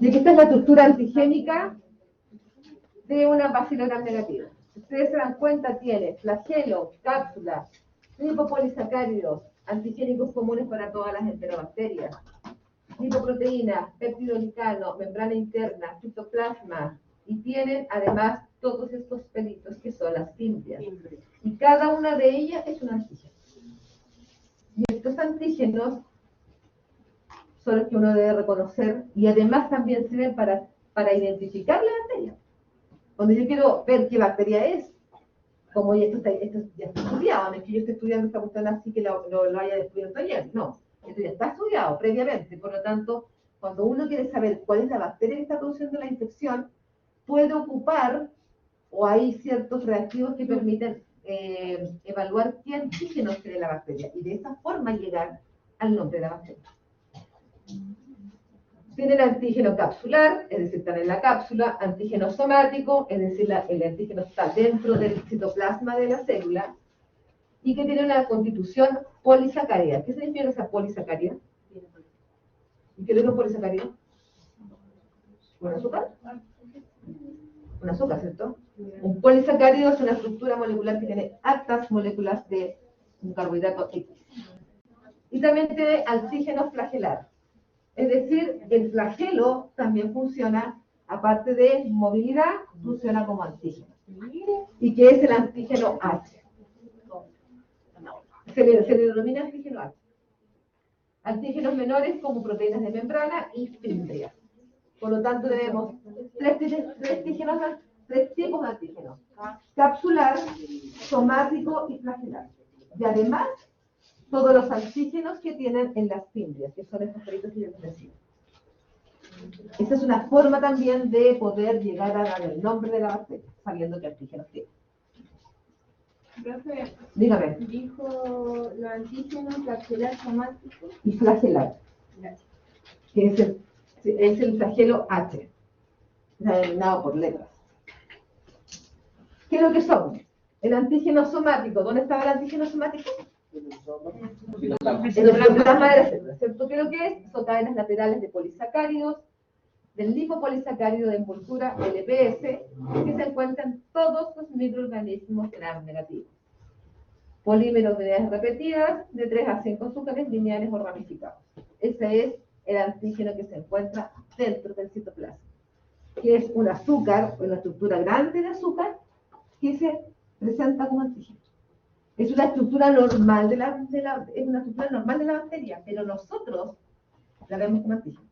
Y aquí está la estructura antigénica de una bacilo gram negativa. Ustedes se dan cuenta, tiene flagelo, cápsula, lipopolisacáridos, antigénicos comunes para todas las enterobacterias, lipoproteína, peptidoglicano, membrana interna, citoplasma, y tienen además todos estos pelitos que son las fimbrias. Y cada una de ellas es un antígeno. Y estos antígenos son los que uno debe reconocer y además también sirven para identificar la bacteria. Cuando yo quiero ver qué bacteria es, como esto ya está estudiado, no es que yo esté estudiando esta cuestión así que lo haya descubierto ayer, no, esto ya está estudiado previamente, por lo tanto, cuando uno quiere saber cuál es la bacteria que está produciendo la infección, puede ocupar, o hay ciertos reactivos que permiten evaluar qué antígenos tiene la bacteria, y de esa forma llegar al nombre de la bacteria. Tienen antígeno capsular, es decir, están en la cápsula, antígeno somático, es decir, el antígeno está dentro del citoplasma de la célula, y que tiene una constitución polisacárida. ¿Qué significa esa polisacárida? ¿Y qué es un polisacárido? ¿Un azúcar? Un azúcar, ¿cierto? Un polisacárido es una estructura molecular que tiene hartas moléculas de un carbohidrato X. Y también tiene antígeno flagelar. Es decir, el flagelo también funciona, aparte de movilidad, funciona como antígeno. ¿Y qué es el antígeno H? Se le denomina antígeno H. Antígenos menores como proteínas de membrana y fimbrias. Por lo tanto, tenemos tres tipos de antígenos: capsular, somático y flagelar. Y además, todos los antígenos que tienen en las fimbrias, que son estos peritos que yo les decía. Esa es una forma también de poder llegar a dar el nombre de la bacteria, sabiendo qué antígenos tiene. Profe, Dígame. dijo los antígenos capsular somático. Y flagelar, que es el flagelo H, denominado por letras. ¿Qué es lo que son? El antígeno somático. ¿Dónde estaba el antígeno somático? En el citoplasma de la célula, ¿cierto? ¿Qué es lo que es? Son cadenas laterales de polisacáridos, del lipopolisacárido de envoltura LPS, que se encuentran en todos los microorganismos gram negativos. Polímeros de unidades repetidas, de 3 a 5 azúcares lineales o ramificados. Ese es el antígeno que se encuentra dentro del citoplasma, que es un azúcar, una estructura grande de azúcar, que se presenta como antígeno. Es una estructura normal de la bacteria, pero nosotros la vemos como antígeno.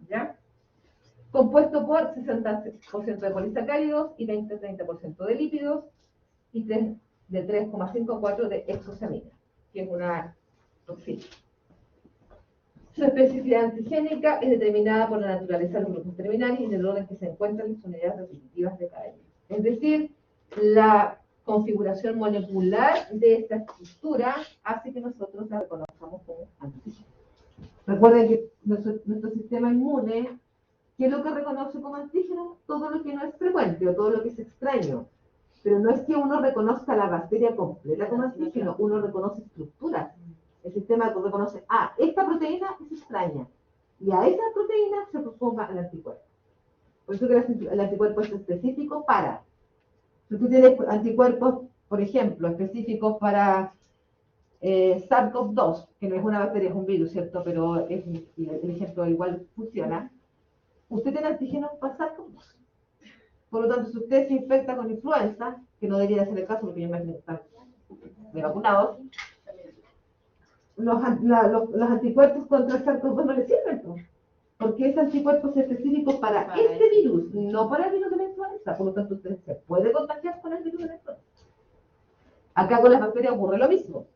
¿Ya? Compuesto por 60% de polisacáridos y 20-30% de lípidos y de 3,5 a 4 de exosamina, que es una toxina. Su especificidad antigénica es determinada por la naturaleza de los grupos terminales y en el orden que se encuentran las unidades repetitivas de cada uno. Es decir, la configuración molecular de esta estructura hace que nosotros la reconozcamos como antígeno. Recuerden que nuestro sistema inmune, ¿qué es lo que reconoce como antígeno? Todo lo que no es frecuente o todo lo que es extraño. Pero no es que uno reconozca la bacteria completa como antígeno, uno reconoce estructuras. El sistema reconoce, esta proteína es extraña, y a esa proteína se forma el anticuerpo. Por eso que el anticuerpo es específico para. Si tú tienes anticuerpos, por ejemplo, específicos para SARS-CoV-2, que no es una bacteria, es un virus, ¿cierto? Pero el ejemplo igual funciona. Usted tiene antígenos para SARS-CoV-2. Por lo tanto, si usted se infecta con influenza, que no debería ser el caso porque yo me imagino que están vacunados, los anticuerpos contra el SARS-CoV-2 no le sirven, ¿no? Porque ese anticuerpo es específico para este virus, no para el virus de la influenza. Por lo tanto, usted se puede contagiar con el virus de la influenza. Acá con las bacterias ocurre lo mismo.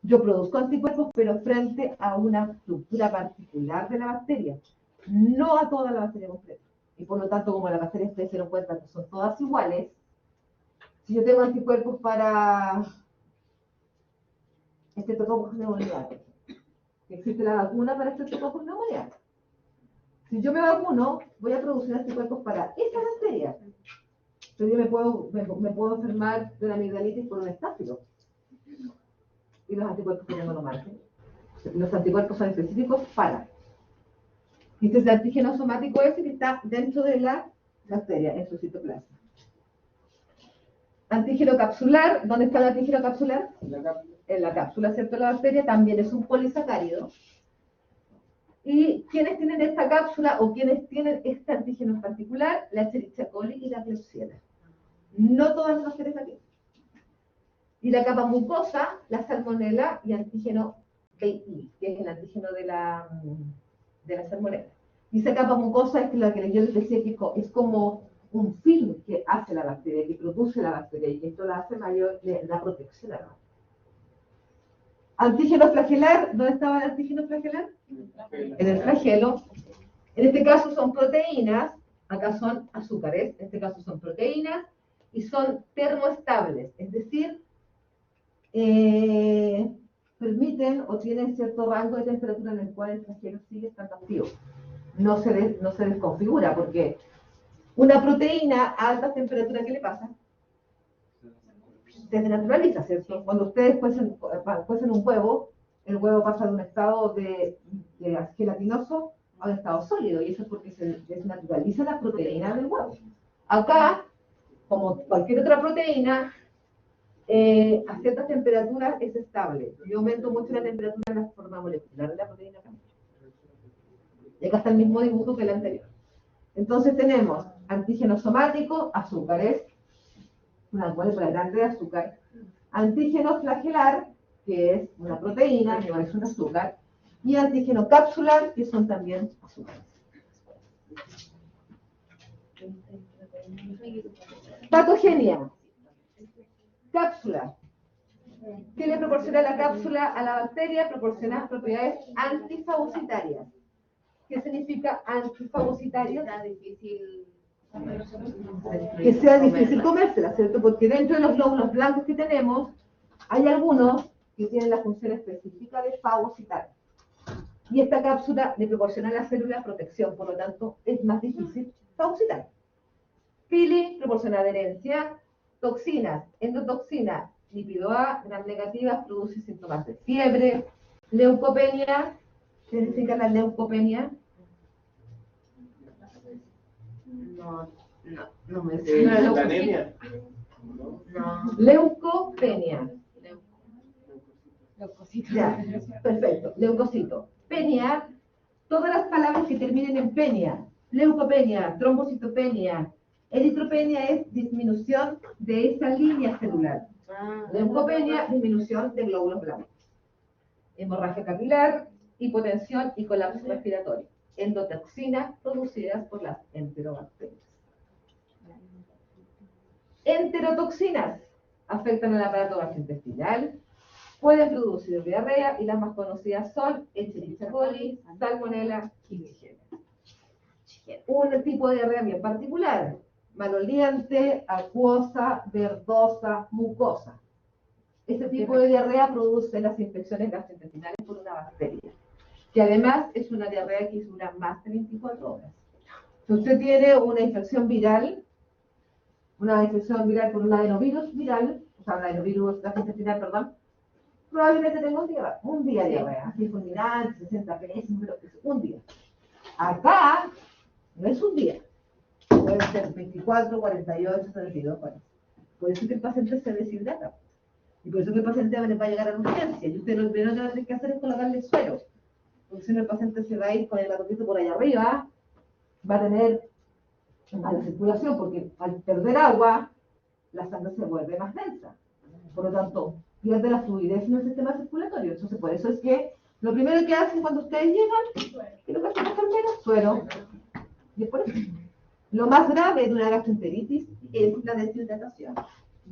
Yo produzco anticuerpos, pero frente a una estructura particular de la bacteria, no a toda la bacteria completa. Y por lo tanto, como las bacterias ustedes se dieron cuenta que son todas iguales, si yo tengo anticuerpos para estreptococcus pneumoniae, existe la vacuna para estreptococcus pneumoniae. Si yo me vacuno, voy a producir anticuerpos para esa bacteria. Pero yo me puedo enfermar de la amigdalitis por un estáfilo. Y los anticuerpos que no lo margen. Los anticuerpos son específicos para. Y este es el antígeno somático ese que está dentro de la bacteria, en su citoplasma. Antígeno capsular, ¿dónde está el antígeno capsular? En la cápsula, ¿cierto? La bacteria también es un polisacárido. ¿Y quiénes tienen esta cápsula o quiénes tienen este antígeno en particular? La Escherichia coli y la Klebsiella. No todas las bacterias la tienen. Y la capa mucosa, la salmonela y antígeno BI, que es el antígeno de la salmonela. Y esa capa mucosa es la que yo les decía que es como un film que hace la bacteria, que produce la bacteria, y esto la hace mayor, la protección a la bacteria. Antígeno flagelar, ¿dónde estaba el antígeno flagelar? En el flagelo. En este caso son proteínas, acá son azúcares, en este caso son proteínas, y son termoestables, es decir, permiten o tienen cierto rango de temperatura en el cual el flagelo sigue estando activo. No se desconfigura, porque una proteína a alta temperatura, ¿qué le pasa? Se desnaturaliza, ¿cierto? Cuando ustedes cuecen un huevo, el huevo pasa de un estado de gelatinoso a un estado sólido, y eso es porque se desnaturaliza la proteína del huevo. Acá, como cualquier otra proteína, a ciertas temperaturas es estable. Yo aumento mucho la temperatura en la forma molecular de la proteína también. Y acá está el mismo dibujo que el anterior. Entonces tenemos antígeno somático, azúcares, una molécula grande de azúcar. Antígeno flagelar, que es una proteína, que no es un azúcar. y antígeno capsular, que son también azúcares. Patogenia. Cápsula. ¿Qué le proporciona la cápsula a la bacteria? Proporciona propiedades antifagocitarias. ¿Qué significa antifagocitario? Que sea difícil comérsela, ¿cierto? Porque dentro de los glóbulos blancos que tenemos, hay algunos que tienen la función específica de fagocitar. Y esta cápsula le proporciona a la célula protección, por lo tanto, es más difícil fagocitar. Pili proporciona adherencia, toxinas, endotoxina, lípido A, gram negativas, produce síntomas de fiebre, leucopenia. ¿Qué significa la leucopenia? No me sé. ¿La anemia? No. Leucopenia. Leucocito. Ya, perfecto. Leucocito. Penia, todas las palabras que terminen en penia. Leucopenia, trombocitopenia. Eritropenia es disminución de esa línea celular. Leucopenia, disminución de glóbulos blancos. Hemorragia capilar, hipotensión y colapso respiratorio. Endotoxinas producidas por las enterobacterias. Enterotoxinas afectan al aparato gastrointestinal, pueden producir diarrea y las más conocidas son Escherichia coli, Salmonella y Shigella. Un tipo de diarrea bien particular, maloliente, acuosa, verdosa, mucosa. Este tipo de diarrea produce las infecciones gastrointestinales por una bacteria, que además es una diarrea que dura más de 24 horas. Si usted tiene una infección viral por un adenovirus viral, o sea, un adenovirus gastrointestinal, perdón, probablemente tenga un día de diarrea, así fulminante, 60 pésimos, pero es un día. Acá no es un día, puede ser 24, 48, 32 horas. Por eso que el paciente se deshidrata. Y por eso que el paciente va a llegar a la urgencia. Y usted lo primero que va a tener que hacer es colocarle suero. Porque si no, el paciente se va a ir con el gatito por allá arriba, va a tener mala circulación, porque al perder agua, la sangre se vuelve más densa. Por lo tanto, pierde la fluidez en el sistema circulatorio. Entonces, por eso es que lo primero que hacen cuando ustedes llegan, ¿qué es lo que hacen las enfermeras? Suero. Y es por eso. Lo más grave de una gastroenteritis es la deshidratación.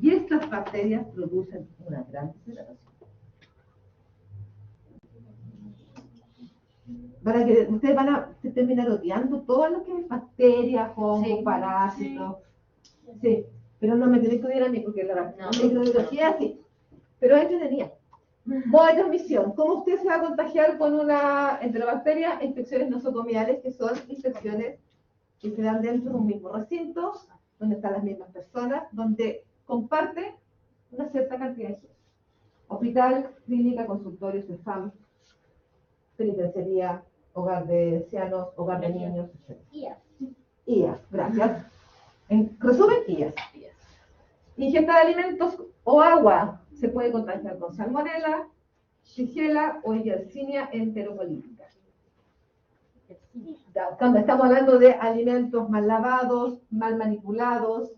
Y estas bacterias producen una gran deshidratación. Para que ustedes van a terminar odiando todo lo que es bacterias, hongos, parásitos. Sí, pero no me tienen que odiar a mí porque la microbiología es así. Pero es tenía. Modo de transmisión. ¿Cómo usted se va a contagiar con una enterobacteria? Infecciones nosocomiales, que son infecciones que se dan dentro de un mismo recinto, donde están las mismas personas, donde comparte una cierta cantidad de gente. Hospital, clínica, consultorio, CEFAM, penitenciaría, hogar de ancianos, hogar de niños, etc. IAS, gracias. En resumen, IAS. Ingesta de alimentos o agua se puede contagiar con salmonela, shigella o Yersinia enterocolítica. Cuando estamos hablando de alimentos mal lavados, mal manipulados,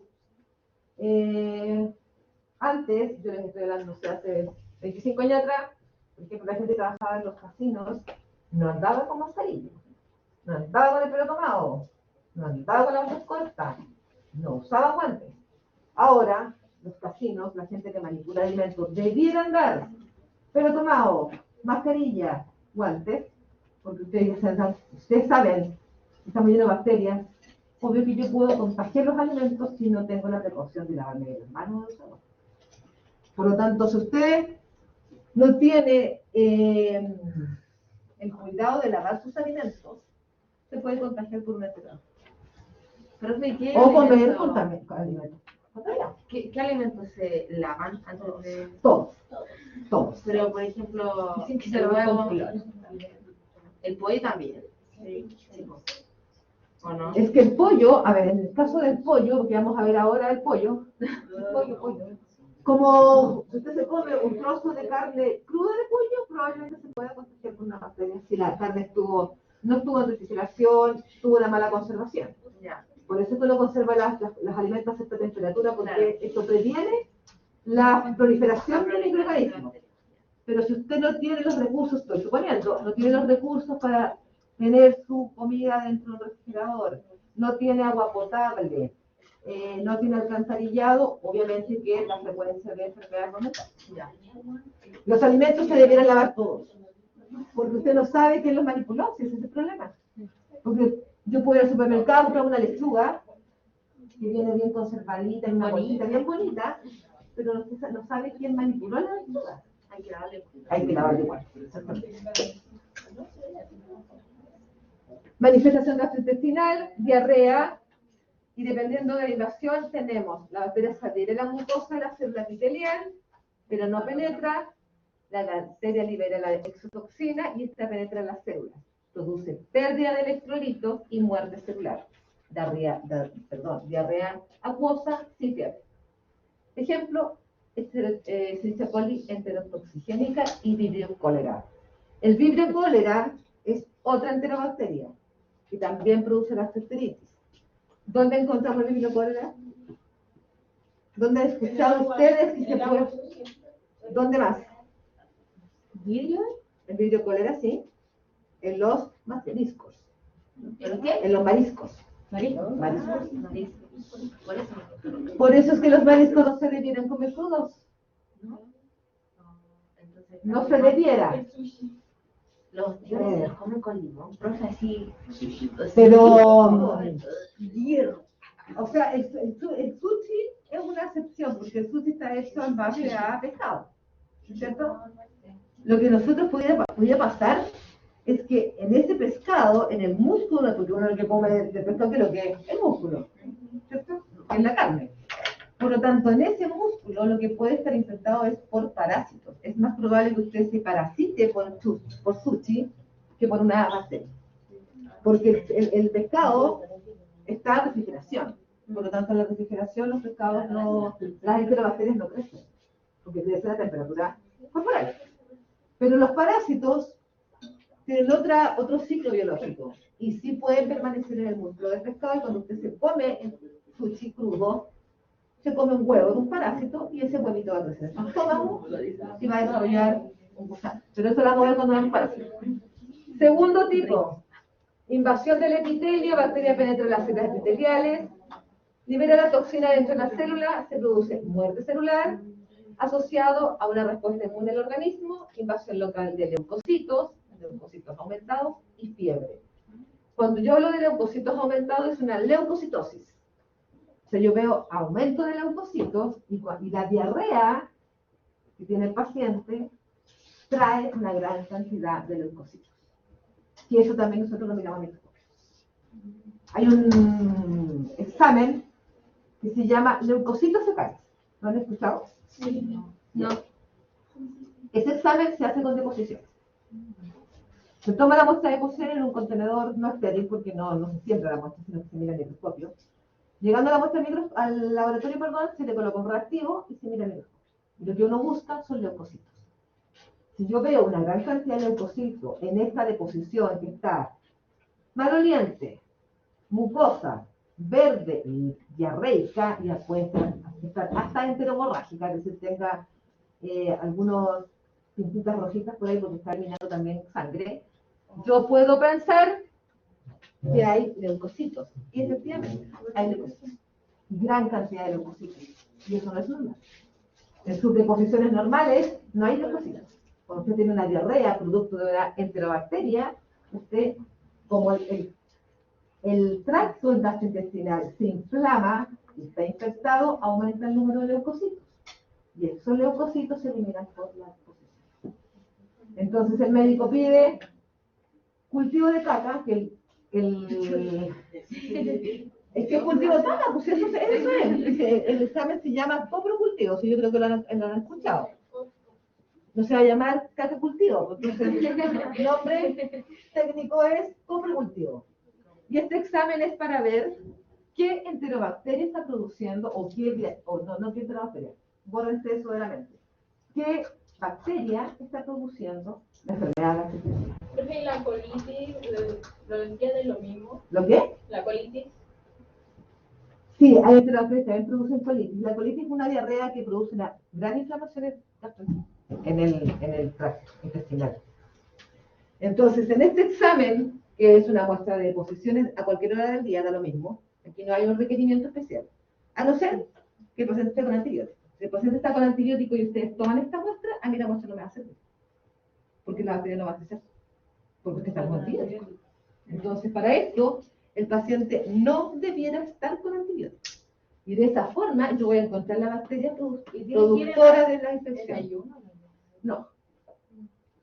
antes, yo les estoy hablando, hace 25 años atrás, por ejemplo, la gente que trabajaba en los casinos no andaba con mascarilla, no andaba con el pelo tomado, no andaba con las uñas cortas, no usaba guantes. Ahora, los casinos, la gente que manipula alimentos, debiera andar pelo tomado, mascarilla, guantes, porque ustedes saben, estamos llenos de bacterias. Obvio que yo puedo contagiar los alimentos si no tengo la precaución de lavarme las manos o el agua. Por lo tanto, si usted no tiene el cuidado de lavar sus alimentos, se puede contagiar por una enfermedad. O comer alimentos. ¿Qué alimentos se lavan antes de...? Todos. Pero, por ejemplo, Dicen que se lo van con cloro. el pollo también. Sí. ¿O no? Es que el pollo, a ver, en el caso del pollo, porque vamos a ver ahora el pollo, como si usted se come un trozo de carne cruda de pollo, probablemente se pueda contagiar con una bacteria si la carne no estuvo en refrigeración, tuvo una mala conservación. Ya. Por eso que uno conserva los alimentos a cierta temperatura, porque esto previene la proliferación de microorganismos. Pero si usted no tiene los recursos, estoy suponiendo, no tiene los recursos para tener su comida dentro del refrigerador, no tiene agua potable, no tiene alcantarillado, obviamente que la frecuencia de enfermedades va a aumentar. Los alimentos se debieran lavar todos, porque usted no sabe quién los manipuló, si ese es el problema. Porque yo puedo ir al supermercado, comprar una lechuga, que viene bien conservadita, y una bolsita bien bonita, pero no sabe quién manipuló la lechuga. Hay que lavarle igual. Manifestación gastrointestinal, diarrea, y dependiendo de la invasión tenemos la bacteria se adhiere a la mucosa de la célula epitelial, pero no penetra, la bacteria libera la exotoxina y esta penetra en las células. Produce pérdida de electrolitos y muerte celular. Diarrea acuosa sin fiebre. Ejemplo, Escherichia coli enterotoxigénica y Vibrio cólera. El Vibrio cólera es otra enterobacteria que también produce gastroenteritis. ¿Dónde encontramos el Vibrio cólera? ¿Dónde han escuchado ustedes que se puede? ¿Dónde más? ¿Vidrio? El Vibrio cólera, sí. En los mariscos. ¿En qué? En los mariscos. Mariscos. Por eso es que los mariscos no se debieran comer crudos. No se debiera. Los dioses los comen con limón, profe, así. Pero, o sea, el sushi es una excepción, porque el sushi está hecho en base a pescado, ¿cierto? Lo que nosotros pudiera pasar es que en ese pescado, en el músculo, porque uno es el que come de pescado, que lo que es el músculo, ¿cierto? En la carne. Por lo tanto, en ese músculo lo que puede estar infectado es por parásitos. Es más probable que usted se parasite por sushi que por una bacteria. Porque el pescado está en refrigeración. Por lo tanto, en la refrigeración los pescados las enterobacterias no crecen, porque crece a temperatura corporal. Pero los parásitos tienen otro ciclo biológico y sí pueden permanecer en el músculo del pescado, y cuando usted se come el sushi crudo, se come un huevo de un parásito y ese huevito va a crecer en su estómago y va a desarrollar un gusano. Pero eso lo vamos a ver cuando veamos parásitos. Segundo tipo, invasión del epitelio, bacteria penetra en las células epiteliales, libera la toxina dentro de la célula, se produce muerte celular, asociado a una respuesta inmune del organismo, invasión local de leucocitos aumentados y fiebre. Cuando yo hablo de leucocitos aumentados es una leucocitosis. O sea, yo veo aumento de leucocitos y la diarrea que tiene el paciente trae una gran cantidad de leucocitos. Y eso también nosotros lo miramos en el microscopio. Hay un examen que se llama leucocitos fecales. ¿Lo han escuchado? Sí. No. Ese examen se hace con deposición. Se toma la muestra de deposición en un contenedor no estéril, porque no se siembra la muestra, sino que se mira en el microscopio. Llegando a la muestra al laboratorio, se le coloca un reactivo y se mira el microscopio. Y lo que uno busca son leucocitos. Si yo veo una gran cantidad de leucocitos en esta deposición que está maloliente, mucosa, verde y diarreica, y puede estar hasta enteromorrágica, es decir, tenga algunos pintitas rojitas por ahí porque está eliminando también sangre, yo puedo pensar que hay leucocitos. Y efectivamente, hay leucocitos. Gran cantidad de leucocitos. Y eso no es normal. En sus deposiciones normales no hay leucocitos. Cuando usted tiene una diarrea producto de una enterobacteria, usted, como el tracto gastrointestinal se inflama y está infectado, aumenta el número de leucocitos. Y esos leucocitos se eliminan por la deposición. Entonces el médico pide cultivo de caca, que es que cultivo de caca, pues eso es. El examen se llama coprocultivo, si yo creo que lo han escuchado. No se va a llamar caca cultivo, porque el nombre técnico es coprocultivo. Y este examen es para ver qué enterobacteria está produciendo, no qué enterobacteria, bórrense eso de la mente. ¿Qué bacteria está produciendo la enfermedad gastrointestinal? Profe, la colitis, lo entiende lo mismo. ¿Lo qué? La colitis. Sí, hay enterobacterias que también producen colitis. La colitis es una diarrea que produce una gran inflamación gastrointestinal. el tracto intestinal. Entonces, en este examen, que es una muestra de posiciones a cualquier hora del día, da lo mismo, aquí no hay un requerimiento especial, a no ser que el paciente esté con antibiótico. Si el paciente está con antibiótico y ustedes toman esta muestra, a mí la muestra no me va a servir, porque la bacteria no va a crecer, porque usted está con antibiótico. Entonces, para esto, el paciente no debiera estar con antibióticos. Y de esa forma, yo voy a encontrar la bacteria productora de la infección. No.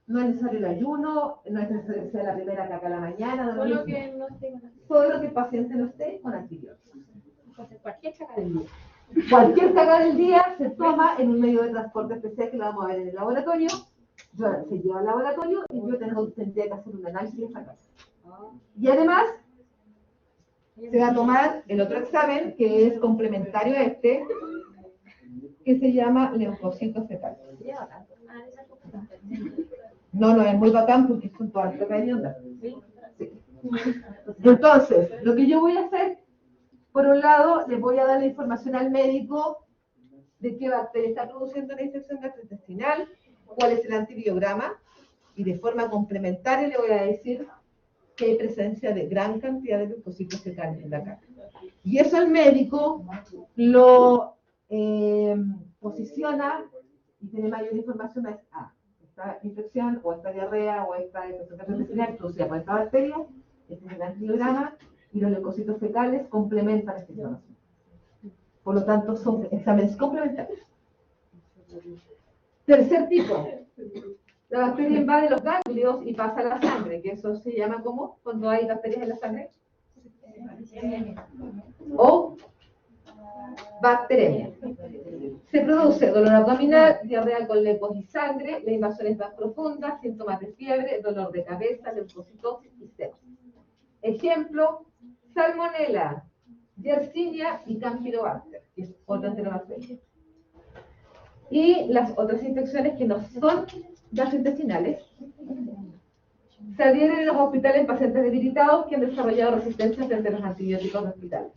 No es necesario el ayuno, no es necesario que sea la primera caca a la mañana, no Solo es que no esté con solo que el paciente no esté con antibióticos. entonces, cualquier caca del día. Cualquier caca del día se toma en un medio de transporte especial que lo vamos a ver en el laboratorio. Se lleva al laboratorio y yo tendría que hacer un análisis de esa caca. Y además, se va a tomar el otro examen que es complementario a este, que se llama leucocitos fetales. No, es muy bacán porque son todas las hediondas. Sí. Entonces, lo que yo voy a hacer, por un lado, les voy a dar la información al médico de qué bacteria está produciendo la infección gastrointestinal, cuál es el antibiograma, y de forma complementaria le voy a decir que hay presencia de gran cantidad de leucocitos fetales en la caca. Y eso el médico lo posiciona y tiene mayor información a esta infección, o esta diarrea, o esta infección gastrointestinal producida por esta bacteria, este es el antibiograma, y los leucocitos fetales complementan esta información. Por lo tanto, son exámenes complementarios. Tercer tipo. La bacteria invade los ganglios y pasa a la sangre, que eso se llama como cuando hay bacterias en la sangre. O bacteremia. Se produce dolor abdominal, diarrea con lepos y sangre, la invasión es más profunda, síntomas de fiebre, dolor de cabeza, leucocitosis y sepsis. Ejemplo, salmonella, yersinia y campylobacter, que es otra enterobacteria. Y las otras infecciones que no son gastrointestinales se adhieren en los hospitales en pacientes debilitados que han desarrollado resistencia frente a los antibióticos de hospital.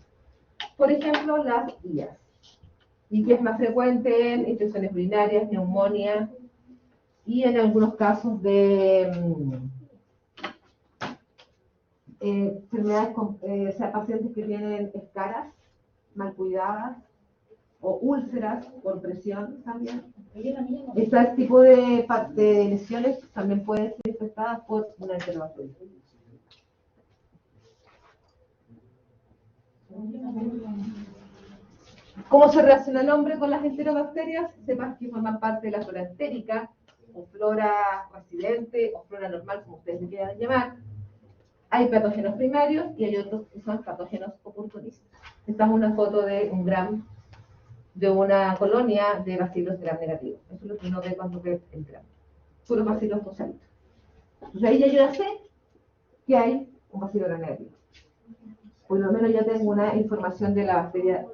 Por ejemplo, las IAS. Y que es más frecuente en infecciones urinarias, neumonía y en algunos casos de enfermedades, o sea, pacientes que tienen escaras mal cuidadas o úlceras por presión también. Este tipo de lesiones también pueden ser infectadas por una enterobacteria. ¿Cómo se relaciona el hombre con las enterobacterias? Sepas que forman parte de la flora entérica, o flora residente, o flora normal, como ustedes le quieran llamar. Hay patógenos primarios y hay otros que son patógenos oportunistas. Esta es una foto de un gram, de una colonia de bacilos gram negativos. Eso es lo que uno ve cuando ve el gram. Puros bacilos tosalitos. Entonces ahí ya sé que hay un bacilo gram negativo. Por lo menos ya tengo una información de la bacteria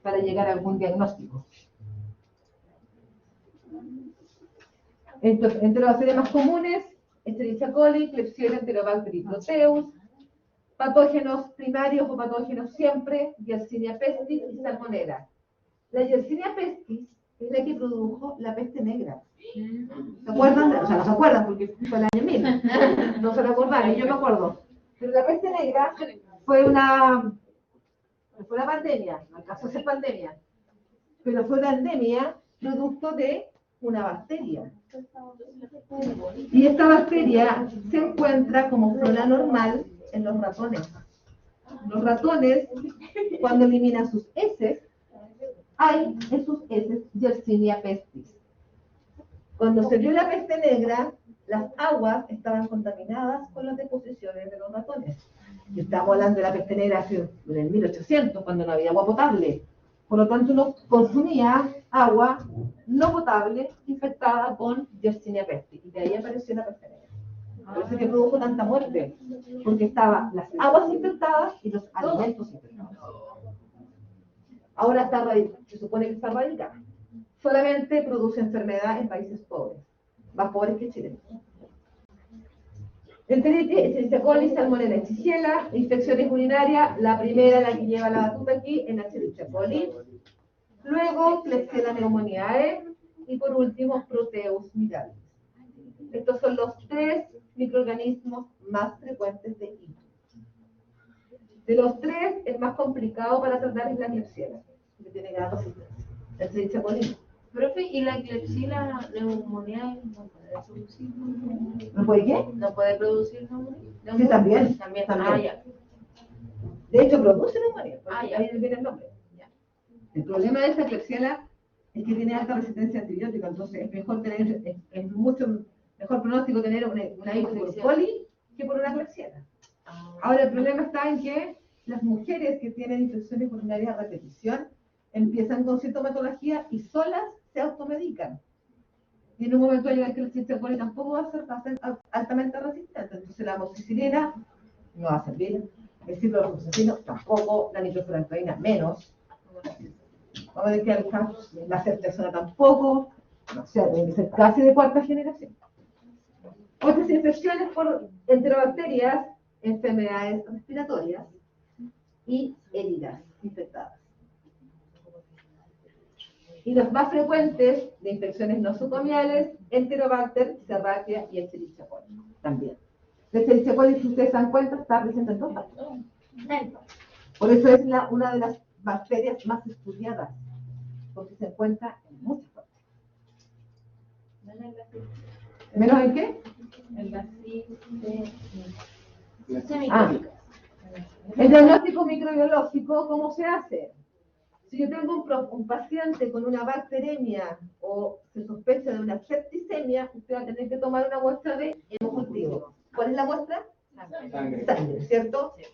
para llegar a algún diagnóstico. Entonces, entre las bacterias más comunes, Escherichia coli, Klebsiella, Enterobacter proteus, patógenos primarios o patógenos siempre, Yersinia pestis y Salmonella. La Yersinia pestis es la que produjo la peste negra. ¿Se acuerdan? O sea, no se acuerdan porque fue el año 1000. No se lo acordaron, yo me acuerdo. Pero la peste negra fue una pandemia, no alcanzó a ser pandemia, pero fue una endemia producto de una bacteria. Y esta bacteria se encuentra como flora normal en los ratones. Los ratones, cuando eliminan sus heces, hay en sus heces Yersinia pestis. Cuando se dio la peste negra, las aguas estaban contaminadas con las deposiciones de los ratones. Y estamos hablando de la peste negra en el 1800, cuando no había agua potable. Por lo tanto, uno consumía agua no potable infectada con Yersinia pestis. Y de ahí apareció la peste negra. Por eso es que produjo tanta muerte. Porque estaban las aguas infectadas y los alimentos infectados. Ahora se supone que está erradicada. Solamente produce enfermedad en países pobres. Más pobres que Chile. Enteritis, Escherichia coli, Salmonella, Escherichia, infecciones urinarias, la primera, la que lleva la batuta aquí, en Escherichia coli. Luego, Klebsiella pneumoniae, y por último Proteus mirabilis. Estos son los 3 microorganismos más frecuentes de ITU. De los 3, el más complicado para tratar es la Klebsiella, que tiene gran resistencia. El Escherichia coli. Profe, ¿y la Klebsiella neumonía no puede producir? ¿No puede qué? ¿No puede producir neumonía? Sí, también. También. También. Ah, ya. De hecho, produce neumonía. Ah, ya. Ahí viene el nombre. El problema de esta Klebsiella es que tiene alta resistencia a antibióticos, entonces es mejor tener, es mucho mejor pronóstico tener una ITU por coli que por una Klebsiella. Ahora, el problema está en que las mujeres que tienen infecciones urinarias a repetición empiezan con sintomatología y solas se automedican. Y en un momento llega que el Escherichia coli tampoco va a ser altamente resistente. Entonces la amoxicilina no va a servir, el ciprofloxacino tampoco, la nitrofurantoína menos. Vamos a ver que la ceftriaxona tampoco, no sé, tiene que ser casi de 4ª generación. Otras infecciones por enterobacterias, enfermedades respiratorias y heridas infectadas. Y los más frecuentes de infecciones nosocomiales, Enterobacter, Serratia y Escherichia coli también. La Escherichia coli, si ustedes se dan cuenta, está presente en todas partes. Por eso es una de las bacterias más estudiadas, porque se encuentra en muchas partes. ¿Menos en qué? En las El diagnóstico microbiológico, ¿cómo se hace? Si yo tengo un paciente con una bacteremia o se sospecha de una septicemia, usted va a tener que tomar una muestra de hemocultivo. ¿Cuál es la muestra? Sangre, ¿cierto? Sí.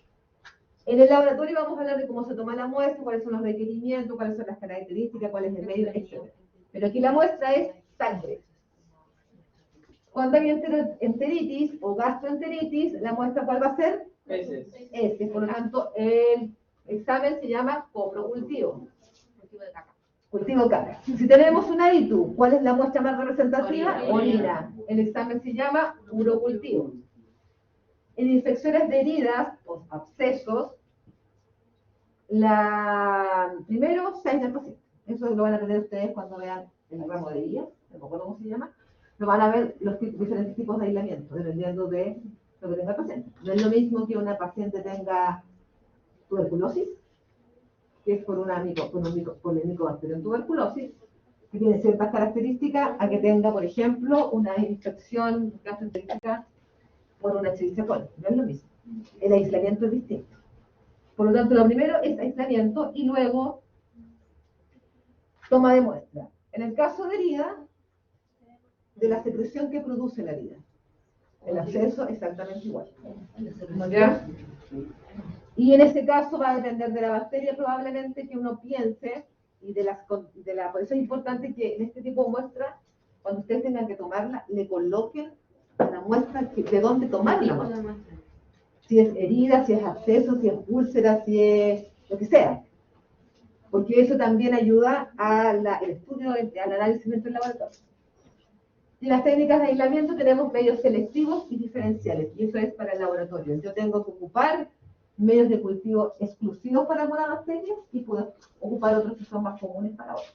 En el laboratorio vamos a hablar de cómo se toma la muestra, cuáles son los requerimientos, cuáles son las características, cuál es el medio, etc. Pero aquí la muestra es sangre. Cuando hay enteritis o gastroenteritis, la muestra ¿cuál va a ser? Este. Por lo tanto, el examen se llama coprocultivo. Cultivo caca. Si tenemos una ITU, ¿cuál es la muestra más representativa? Orina. El examen se llama urocultivo. En infecciones de heridas o abscesos, primero se aísla el paciente. Eso lo van a tener ustedes cuando vean el ramo de guía, no me acuerdo cómo se llama. Lo van a ver los diferentes tipos de aislamiento, dependiendo de lo que tenga el paciente. No es lo mismo que una paciente tenga tuberculosis, que es por el Mycobacterium tuberculosis, que tiene ciertas características, a que tenga, por ejemplo, una infección gastroenterítica por una Escherichia coli. No es lo mismo. El aislamiento es distinto. Por lo tanto, lo primero es aislamiento y luego toma de muestra. En el caso de herida, de la secreción que produce la herida. El absceso exactamente igual. ¿Ya? Y en ese caso va a depender de la bacteria probablemente que uno piense y por eso es importante que en este tipo de muestra, cuando ustedes tengan que tomarla, le coloquen a la muestra de dónde tomarla. Si es herida, si es absceso, si es úlcera, si es lo que sea. Porque eso también ayuda al estudio, al análisis dentro del laboratorio. Y en las técnicas de aislamiento tenemos medios selectivos y diferenciales, y eso es para el laboratorio. Yo tengo que ocupar medios de cultivo exclusivos para algunas bacterias y puedo ocupar otros que son más comunes para otros.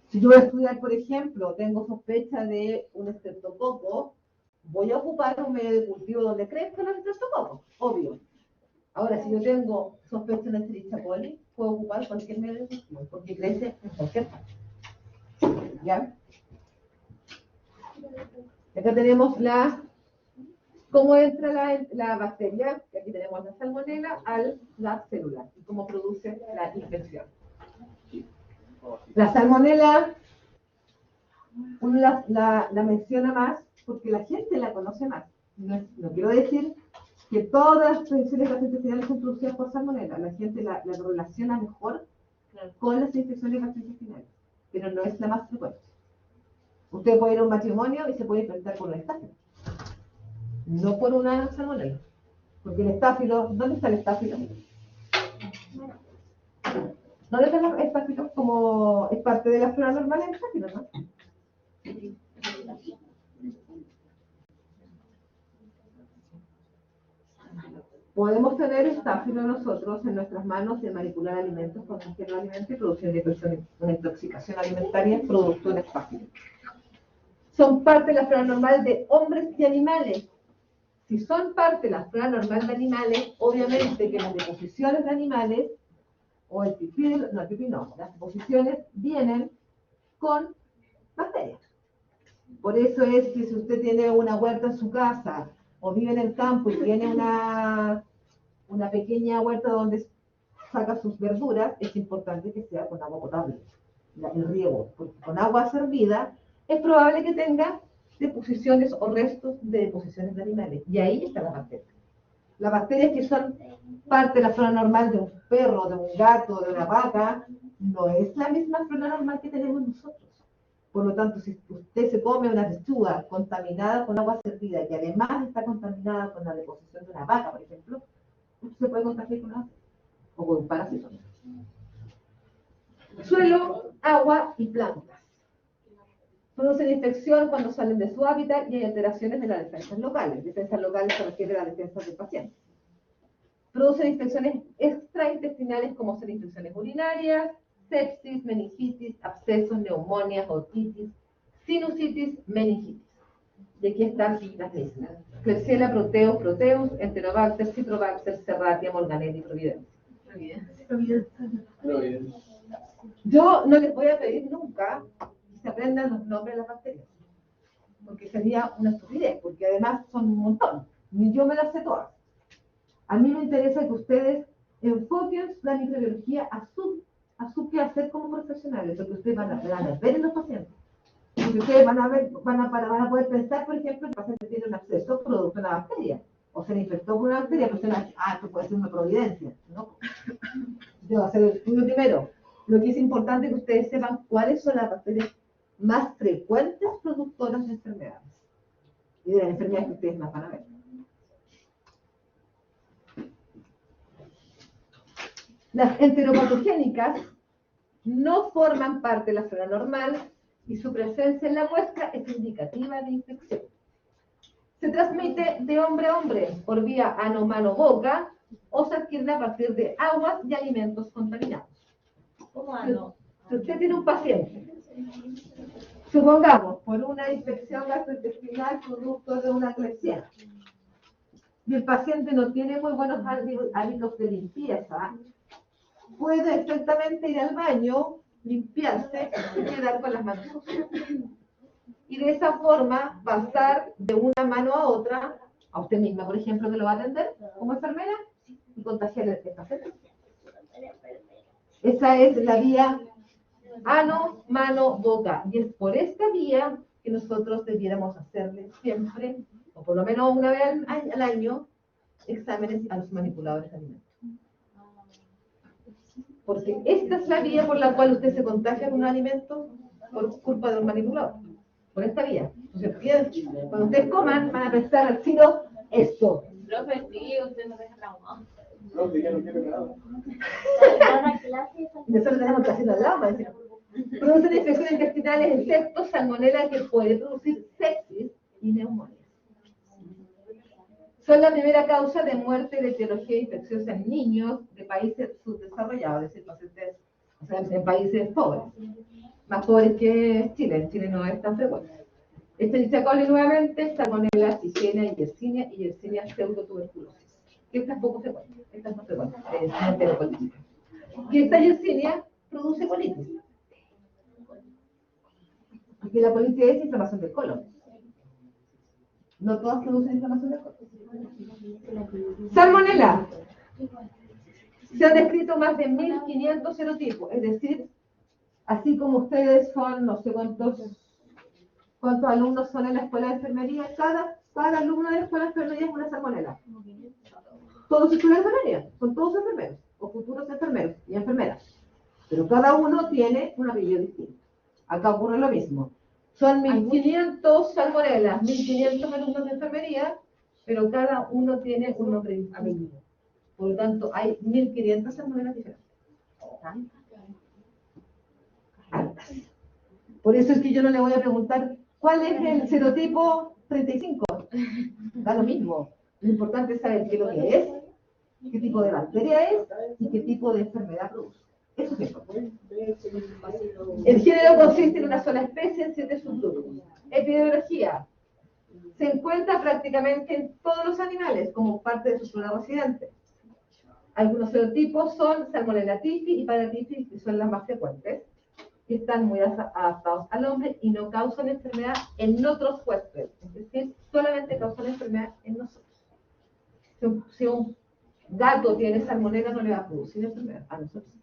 Si yo voy a estudiar, por ejemplo, tengo sospecha de un estreptococo, voy a ocupar un medio de cultivo donde crezcan los estreptococos, obvio. Ahora, si yo tengo sospecha de una Escherichia coli, puedo ocupar cualquier medio de cultivo, porque crece en cualquier parte. ¿Ya? Acá tenemos cómo entra la bacteria, que aquí tenemos la salmonela, a la célula, y cómo produce la infección. La salmonela, uno la menciona más porque la gente la conoce más. No quiero decir que todas las infecciones gastrointestinales son producidas por salmonela. La gente la relaciona mejor con las infecciones gastrointestinales, pero no es la más frecuente. Usted puede ir a un matrimonio y se puede infectar por un estáfilo, no por una salmonela. Porque el estáfilo, ¿dónde está el estáfilo? ¿Dónde está el estáfilo? Como es parte de la flora normal del estáfilo, ¿no? Podemos tener estáfilo nosotros en nuestras manos de manipular alimentos, consumir los alimentos y producir una intoxicación alimentaria producto de estáfilo. Son parte de la flora normal de hombres y animales. Si son parte de la flora normal de animales, obviamente que las deposiciones de animales, o el pipí, no, el pipí no, las deposiciones vienen con bacterias. Por eso es que si usted tiene una huerta en su casa, o vive en el campo y tiene una pequeña huerta donde saca sus verduras, es importante que sea con agua potable, el riego, porque con agua servida es probable que tenga deposiciones o restos de deposiciones de animales, y ahí están las bacterias. Las bacterias que son parte de la flora normal de un perro, de un gato, de una vaca, no es la misma flora normal que tenemos nosotros. Por lo tanto, si usted se come una lechuga contaminada con agua servida, que además está contaminada con la deposición de una vaca, por ejemplo, se puede contagiar con agua o con un parásito. Suelo, agua y plantas. Producen infección cuando salen de su hábitat y hay alteraciones de las defensas locales. Defensas locales se refiere a la defensa del paciente. Producen infecciones extraintestinales como son infecciones urinarias, sepsis, meningitis, abscesos, neumonias, otitis, sinusitis, meningitis. Y aquí están las mismas. Klebsiella, Proteus, Enterobacter, Citrobacter, Serratia, Morganella y Providencia. Yo no les voy a pedir nunca que se aprendan los nombres de las bacterias, porque sería una estupidez, porque además son un montón. Ni yo me las sé todas. A mí me interesa que ustedes enfoquen la microbiología a su quehacer como profesionales, lo que ustedes van a ver en los pacientes. Porque ustedes van a poder pensar, por ejemplo, el paciente tiene un absceso producto de una bacteria, o se le infectó con una bacteria, pero esto puede ser una providencia. No. Debo hacer el estudio primero. Lo que es importante es que ustedes sepan cuáles son las bacterias más frecuentes productoras de enfermedades. Y de las enfermedades que ustedes más van a ver. Las enteropatogénicas no forman parte de la flora normal y su presencia en la muestra es indicativa de infección. Se transmite de hombre a hombre por vía ano, mano, boca o se adquiere a partir de aguas y alimentos contaminados. ¿Cómo ano? Si usted tiene un paciente, supongamos, por una infección gastrointestinal producto de una Klebsiella, y el paciente no tiene muy buenos hábitos de limpieza, puede perfectamente ir al baño, limpiarse y quedar con las manos sucias. Y de esa forma pasar de una mano a otra, a usted misma, por ejemplo, que lo va a atender como enfermera, y contagiar al paciente. Esa es la vía ano, mano, boca. Y es por esta vía que nosotros debiéramos hacerle siempre, o por lo menos una vez al año, exámenes a los manipuladores de alimentos. Porque esta es la vía por la cual usted se contagia con un alimento por culpa de un manipulador. Por esta vía. Entonces, cuando ustedes coman, van a pensar al tiro esto. Profe, sí, usted no deja traumado. No, que ya no quiere nada. Nosotros tenemos que hacerlo al lado, para decir. Producen infecciones intestinales, insectos, salmonela que puede producir sepsis y neumonía. Son la primera causa de muerte de etiología infecciosa en niños de países subdesarrollados, es decir, pacientes, o sea, en países pobres, más pobres que Chile. En Chile no es tan frecuente. Escherichia coli nuevamente, salmonella, Shigella, y Yersinia pseudotuberculosis. Esta es poco frecuente, esta es más frecuente, es enterocolitis. Y esta Yersinia produce colitis. Porque la colitis es inflamación del colon. No todas producen inflamación del colon. Salmonella. Se han descrito más de 1500 serotipos, es decir, así como ustedes son, no sé cuántos alumnos son en la escuela de enfermería, cada alumno de la escuela de enfermería es una salmonella. Todos estudian enfermería, son todos enfermeros, o futuros enfermeros y enfermeras. Pero cada uno tiene un apellido distinto. Acá ocurre lo mismo. Son 1500 salmonellas, 1500 alumnos de enfermería, pero cada uno tiene un nombre y apellido. Por lo tanto, hay 1500 salmonellas diferentes. Altas. Por eso es que yo no le voy a preguntar cuál es el serotipo 35. Da lo mismo. Lo importante es saber qué es lo que es qué tipo de bacteria es y qué tipo de enfermedad produce. Eso es importante. El género consiste en una sola especie en 7 subgrupos. Epidemiología. Se encuentra prácticamente en todos los animales como parte de su flora residente. Algunos serotipos son Salmonella typhi y Paratyphi, que son las más frecuentes, que están muy adaptados al hombre y no causan enfermedad en otros huéspedes. Es decir, solamente causan enfermedad en nosotros. Si un gato tiene salmonella, no le va a producir enfermedad a nosotros.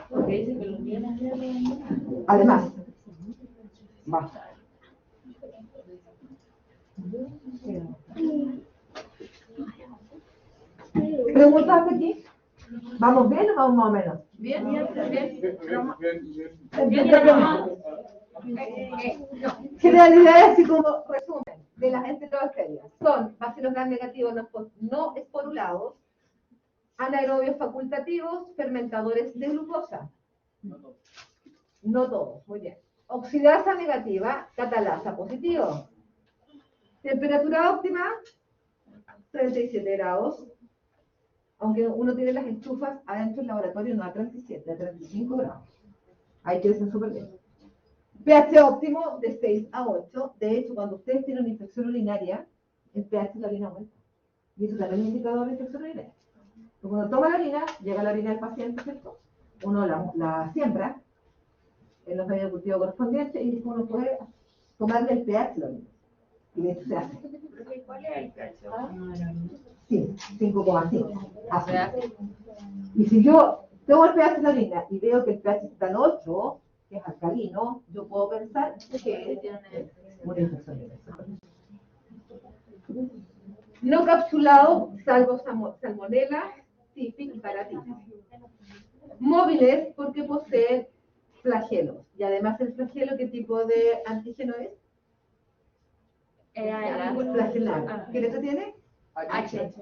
Porque dice que los días Además, más. ¿Preguntas hasta aquí? ¿Vamos bien o vamos más o menos? Bien, Generalidades, así como resumen, de las enterobacterias. Son bacilos gram negativos no esporulados, anaerobios facultativos, fermentadores de glucosa. No todos, muy bien. Oxidasa negativa, catalasa positivo. Temperatura óptima, 37 grados. Aunque uno tiene las estufas adentro del laboratorio, no a 37, a 35 grados. Ahí crecen súper bien. pH óptimo de 6 a 8. De hecho, cuando ustedes tienen una infección urinaria, el pH de la orina aumenta. Y eso también es un indicador de infección urinaria. Cuando uno toma la orina, llega la orina del paciente, ¿cierto? Uno la siembra en los medios de cultivo correspondientes y después uno puede tomarle el pH de la orina. Y de hecho se hace. ¿Cuál es el pH? Sí, 5,5. Así. Y si yo tomo el pH de la orina y veo que el pH está en 8, que es alcalino, yo puedo pensar que tiene una infección urinaria. No capsulado, salvo salmonella, típica y paratyphi. Móviles porque poseen flagelos. Y además el flagelo, ¿qué tipo de antígeno es? Flagelar. ¿Qué letra tiene? H.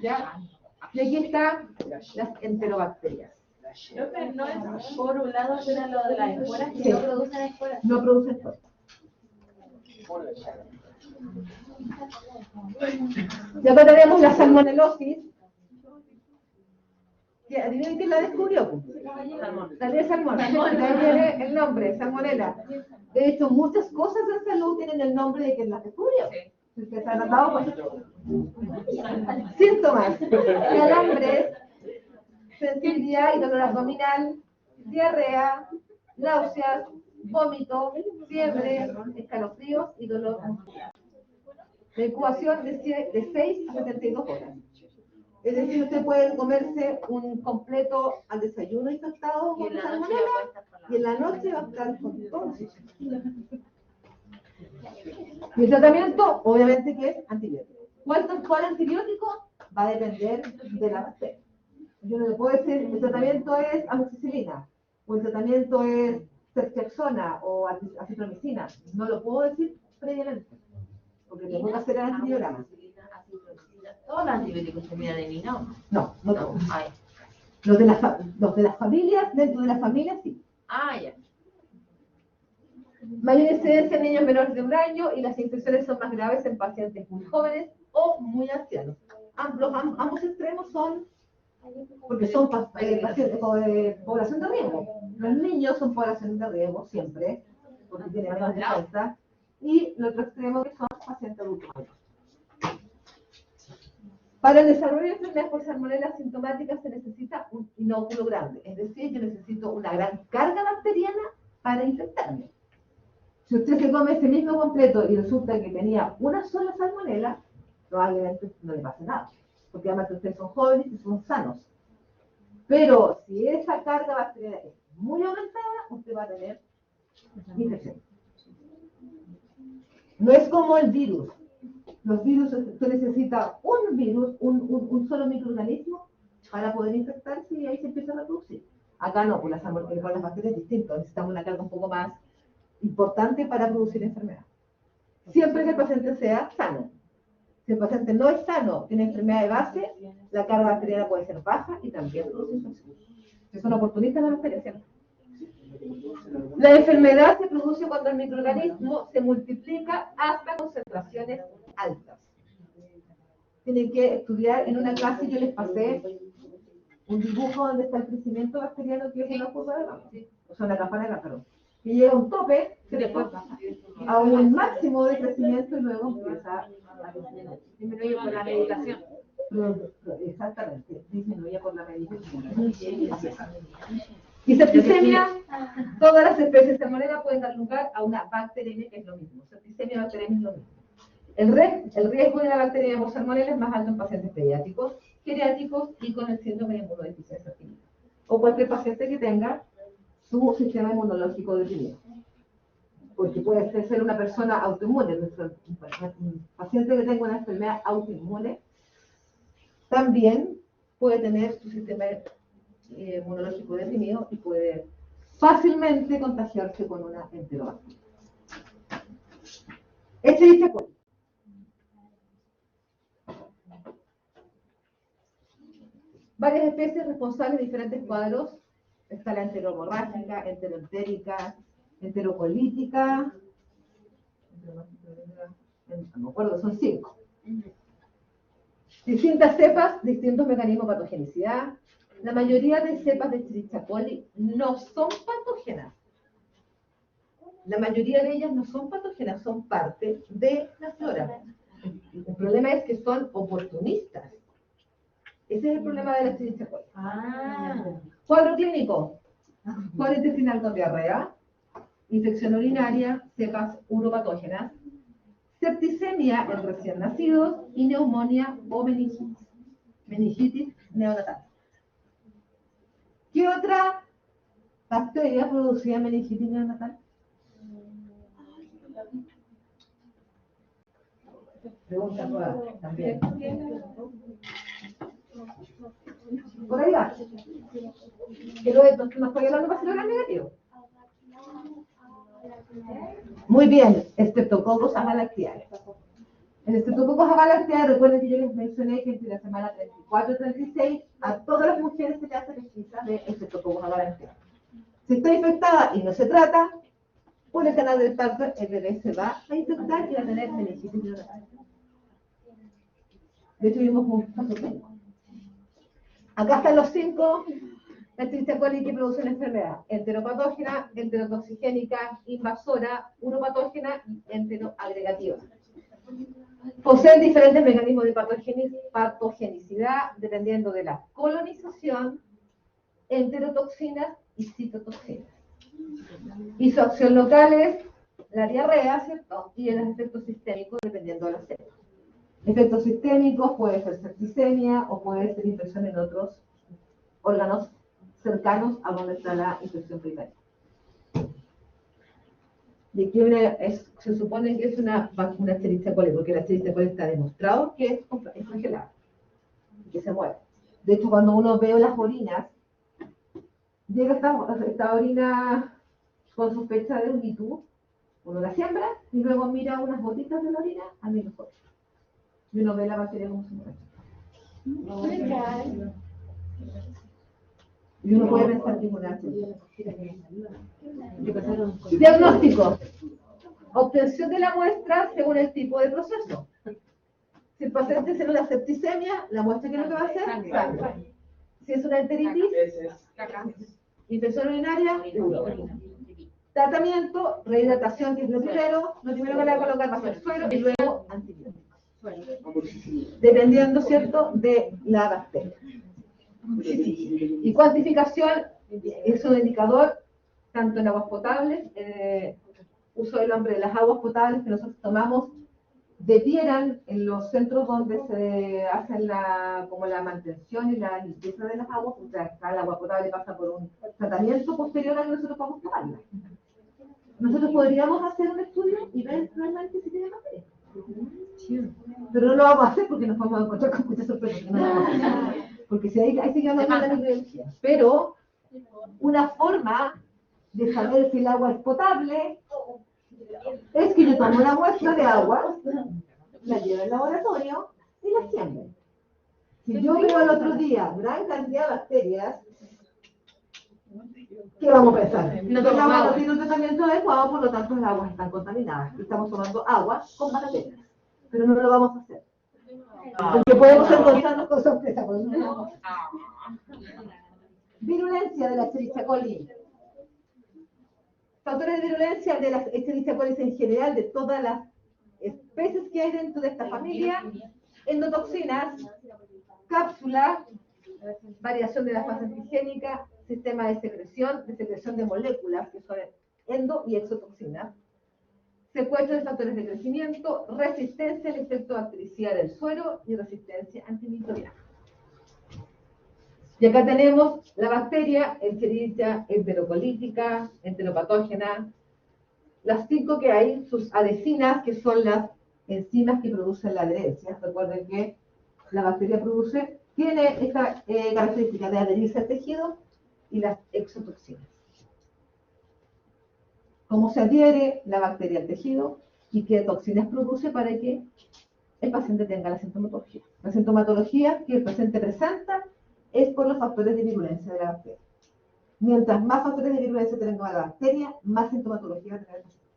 ¿Ya? Y aquí están las enterobacterias. No es por un lado era lo de las esporas que Sí. no producen esporas. No producen esporas. Y acá tenemos la salmonelosis. ¿Adivinen quién la descubrió? Daniel Salmón. De ahí viene el nombre, salmonela. De hecho, muchas cosas en salud tienen el nombre de quien las descubrió. Si ustedes han notado, pues. Síntomas: calambres, sensibilidad y dolor abdominal, diarrea, náuseas, vómito, fiebre, escalofríos y dolor muscular. La incubación de 6 a 72 horas. Es decir, usted puede comerse un completo al desayuno infectado con salmonela y en la noche va a estar con todo. Y el tratamiento, obviamente, que es antibiótico. ¿Cuál antibiótico? Va a depender de la bacteria. Yo no le puedo decir, el tratamiento es amoxicilina, o el tratamiento es ceftriaxona o acitromicina. No lo puedo decir previamente, porque tengo que hacer el antibiograma. Todos los antibióticos terminan en ino. No todos. Los de las familias, dentro de las familias, sí. Ya. Mayor incidencia en niños menores de 1 año y las infecciones son más graves en pacientes muy jóvenes o muy ancianos. Ambos extremos son, porque son pacientes de población de riesgo. Los niños son población de riesgo siempre, porque tienen menos defensa, y el otro extremo que son pacientes adultos mayores. Para el desarrollo de enfermedades por salmonella sintomáticas se necesita un inóculo grande, es decir, yo necesito una gran carga bacteriana para infectarme. Si usted se come ese mismo completo y resulta que tenía una sola salmonella, probablemente no le pase nada, porque además ustedes son jóvenes y son sanos. Pero si esa carga bacteriana es muy aumentada, usted va a tener infección. No es como el virus. Los virus, usted necesita un virus, un solo microorganismo para poder infectarse y ahí se empieza a reproducir. Acá no, con las bacterias es distinto, necesitamos una carga un poco más importante para producir enfermedad. Siempre que el paciente sea sano. Si el paciente no es sano, tiene enfermedad de base, la carga bacteriana puede ser baja y también produce infección. Si son oportunistas las bacterias, ¿cierto? La enfermedad se produce cuando el microorganismo se multiplica hasta concentraciones altas. tienen que estudiar en una clase. Yo les pasé un dibujo donde está el crecimiento bacteriano, que es una curva de Gauss, o sea, una campana de Gauss, que llega a un tope, ¿cierto? A un máximo de crecimiento y luego empieza a Disminuye por la medicación. exactamente, disminuye por la medicación. Y septicemia, todas las especies de salmonela pueden dar lugar a una bacteriemia, que es lo mismo. Septicemia, bacteriemia es lo mismo. El riesgo de la bacteria por salmonela es más alto en pacientes pediátricos, geriátricos y con el síndrome de inmunodeficiencia adquirida. O cualquier paciente que tenga su sistema inmunológico deprimido. Porque puede ser una persona autoinmune. Un paciente que tenga una enfermedad autoinmune también puede tener su sistema inmunológico deprimido y puede fácilmente contagiarse con una enterobacteria. Escherichia coli. Varias especies responsables de diferentes cuadros. Está la enterohemorrágica, enteroentérica, enterocolítica. No me acuerdo, son 5. Distintas cepas, distintos mecanismos de patogenicidad. La mayoría de cepas de Escherichia coli no son patógenas. La mayoría de ellas no son patógenas, son parte de la flora. El problema es que son oportunistas. Ese es el problema de la Escherichia coli. Cuadro clínico. Cuadro intestinal con diarrea, infección urinaria, cepas uropatógenas, septicemia en recién nacidos y neumonía o meningitis. Meningitis neonatal. ¿Qué otra bacteria producía meningitis neonatal? Pregunta nueva también. Por ahí va. Pero entonces nos estoy hablando para hacer negativo. Muy bien, Streptococcus agalactiae. El Streptococcus agalactiae, recuerden que yo les mencioné que entre la semana 34 y 36 a todas las mujeres se le hace pesquisa de Streptococcus agalactiae. Si está infectada y no se trata, por el canal del parto el bebé se va a infectar y va a tener meningitis neonatal. De hecho, vimos un caso clínico. Acá están los 5 Escherichia coli que producen la enfermedad: enteropatógena, enterotoxigénica, invasora, uropatógena y enteroagregativa. Poseen diferentes mecanismos de patogenicidad dependiendo de la colonización, enterotoxinas y citotoxinas. Y su acción local es la diarrea, ¿cierto? Y los efectos sistémicos dependiendo de la cepa. Efectos sistémicos puede ser septicemia o puede ser infección en otros órganos cercanos a donde está la infección primaria. Y aquí se supone que es una Escherichia coli, porque la Escherichia coli está demostrado que es flagelada, que se mueve. De hecho, cuando uno ve las orinas, llega esta orina con sospecha de un ITU, uno la siembra y luego mira unas gotitas de la orina al microscopio. Y uno ve la bacteria como se mueve. Y uno puede pensar que es una diagnóstico. Obtención de la muestra según el tipo de proceso. Si el paciente tiene una septicemia, la muestra, ¿qué es lo que va a hacer? Sangre. Si es una enteritis, infección urinaria, tratamiento, rehidratación, que es lo primero que le va a colocar va a ser suero y luego antibióticos. Dependiendo, ¿cierto?, de la bacteria. Y cuantificación es un indicador tanto en aguas potables, uso del nombre de las aguas potables que nosotros tomamos, debieran en los centros donde se hacen como la mantención y la limpieza de las aguas, o sea, el agua potable pasa por un tratamiento posterior a que nosotros podamos tomarla. Nosotros podríamos hacer un estudio y ver realmente si tiene bacterias. Pero no lo vamos a hacer porque nos vamos a encontrar con muchas sorpresas. Porque si ahí sigue hablando de la microbiología. Pero una forma de saber si el agua es potable es que yo tomo una muestra de agua, la llevo al laboratorio y la siembro. Si yo veo el otro día gran cantidad de bacterias, ¿qué vamos a pensar? El agua no tiene un tratamiento adecuado, por lo tanto las aguas están contaminadas. Y estamos tomando agua con bacterias. Pero no lo vamos a hacer. Porque podemos encontrarnos con sorpresa. Por eso no. Virulencia de la Escherichia coli. Factores de virulencia de las Escherichia coli en general, de todas las especies que hay dentro de esta familia: endotoxinas, cápsula, variación de la fase antigénica, sistema de secreción de moléculas que son endo y exotoxinas, secuestro de factores de crecimiento, resistencia al efecto bactericida del suero y resistencia antimicrobiana. Y acá tenemos la bacteria Escherichia enterocolítica, enteropatógena, las 5 que hay, sus adhesinas, que son las enzimas que producen la adherencia. Recuerden que la bacteria tiene esta característica de adherirse al tejido, y las exotoxinas. ¿Cómo se adhiere la bacteria al tejido y qué toxinas produce para que el paciente tenga la sintomatología? La sintomatología que el paciente presenta es por los factores de virulencia de la bacteria. Mientras más factores de virulencia tenga la bacteria, más sintomatología va a tener el paciente.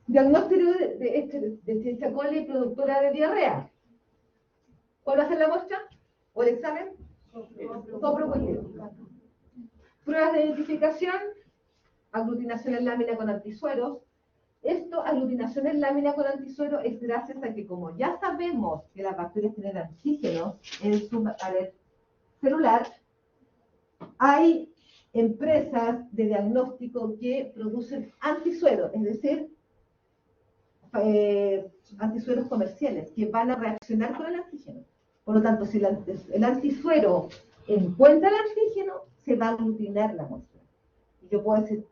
Diagnóstico de Escherichia coli productora de diarrea. ¿Cuál va a ser la muestra? ¿O el examen? Coprocultivo. Pruebas de identificación: aglutinación en lámina con antisueros. Esto, aglutinación en lámina con antisuero, es gracias a que, como ya sabemos que las bacterias tienen antígenos en su pared celular, hay empresas de diagnóstico que producen antisueros, es decir, antisueros comerciales que van a reaccionar con el antígeno. Por lo tanto, si el antisuero encuentra el antígeno, se va a aglutinar la muestra. Y yo puedo decir,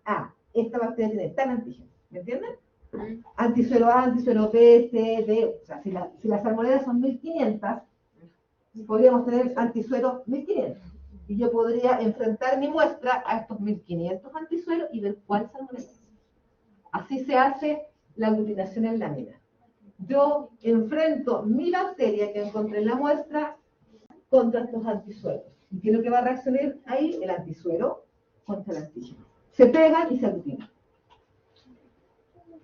esta bacteria tiene tal antígeno. ¿Me entienden? Antisuero A, antisuero B, C, D. O sea, si las salmonelas son 1500, podríamos tener antisuero 1500. Y yo podría enfrentar mi muestra a estos 1500 antisueros y ver cuál salmonela es. Así se hace la aglutinación en lámina. Yo enfrento mi bacteria que encontré en la muestra contra estos antisueros. ¿Y qué es lo que va a reaccionar ahí? El antisuero contra el antígeno. Se pegan y se aglutinan.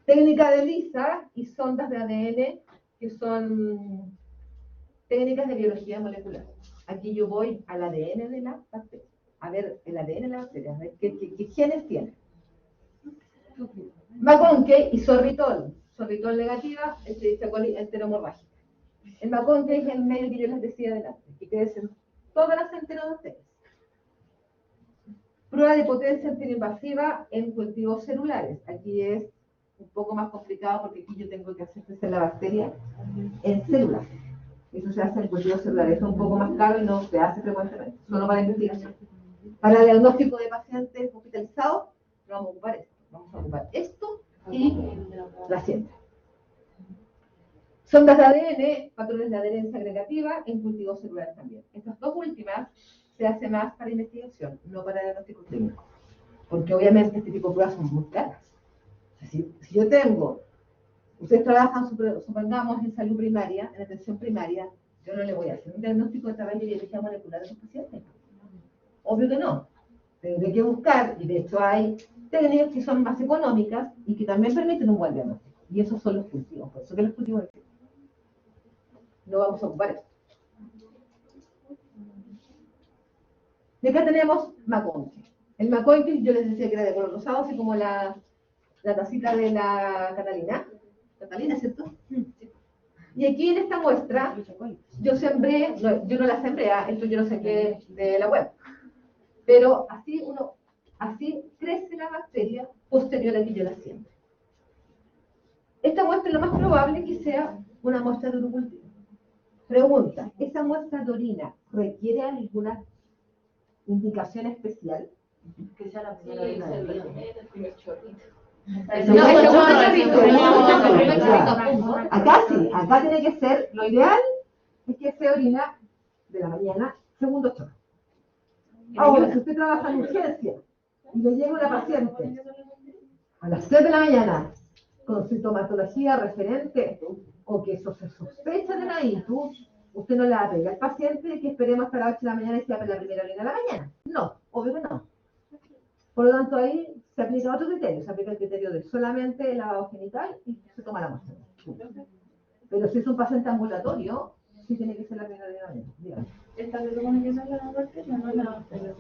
Técnica de ELISA y sondas de ADN, que son técnicas de biología molecular. Aquí yo voy al ADN de la bacteria, a ver el ADN de la bacteria, a ver qué genes tiene. McConkey y sorbitol. Sorbitol negativa, Escherichia coli enteromorrágica. El McConkey es el medio que yo les decía delante, que crecen todas las enterobacterias. Prueba de potencia antiinvasiva en cultivos celulares. Aquí es un poco más complicado porque aquí yo tengo que hacer crecer la bacteria en células. Eso se hace en cultivos celulares. Es un poco más caro y no se hace frecuentemente, solo para investigación. Para el diagnóstico de pacientes hospitalizados, no vamos a ocupar esto. Vamos a ocupar esto y la ciencia. Sondas de ADN, patrones de adherencia agregativa en cultivos celulares también. Estas dos últimas se hace más para investigación, no para diagnóstico clínico. Porque obviamente este tipo de pruebas son muy caras. Si yo tengo, ustedes trabajan, supongamos, en salud primaria, en atención primaria, yo no le voy a hacer un diagnóstico de tamaño de biología molecular a los pacientes. Obvio que no. Tendré que buscar, y de hecho hay técnicas que son más económicas y que también permiten un buen diagnóstico. Y esos son los cultivos, por eso que los cultivos existen. No vamos a ocupar esto. Y acá tenemos McConkey. El McConkey, yo les decía que era de color rosado, así como la tacita de la Catalina. Catalina, ¿cierto? Y aquí en esta muestra, yo sembré, yo no la sembré, esto yo lo saqué de la web. Pero así crece la bacteria posterior a que yo la siembre. Esta muestra lo más probable es que sea una muestra de urocultivo. Pregunta, ¿esa muestra de orina requiere alguna indicación especial? Que sea la Sí, primera orina del día. el primer chorrito. Acá sí, acá tiene que ser, lo ideal es que sea orina de la mañana, segundo chorro. Ahora, si usted trabaja en urgencia y le llega una paciente a las 3 de la mañana con sintomatología referente o que eso se sospecha de la ictus, usted no le va a pedir al paciente que esperemos hasta las 8 de la mañana y se va a la primera orina de la mañana. No, obvio que no. Por lo tanto, ahí se aplica otro criterio, se aplica el criterio de solamente el lavado genital y se toma la muestra. Pero si es un paciente ambulatorio, sí tiene que ser la primera de. Esta se supone que es la bacteria, no la bacteria.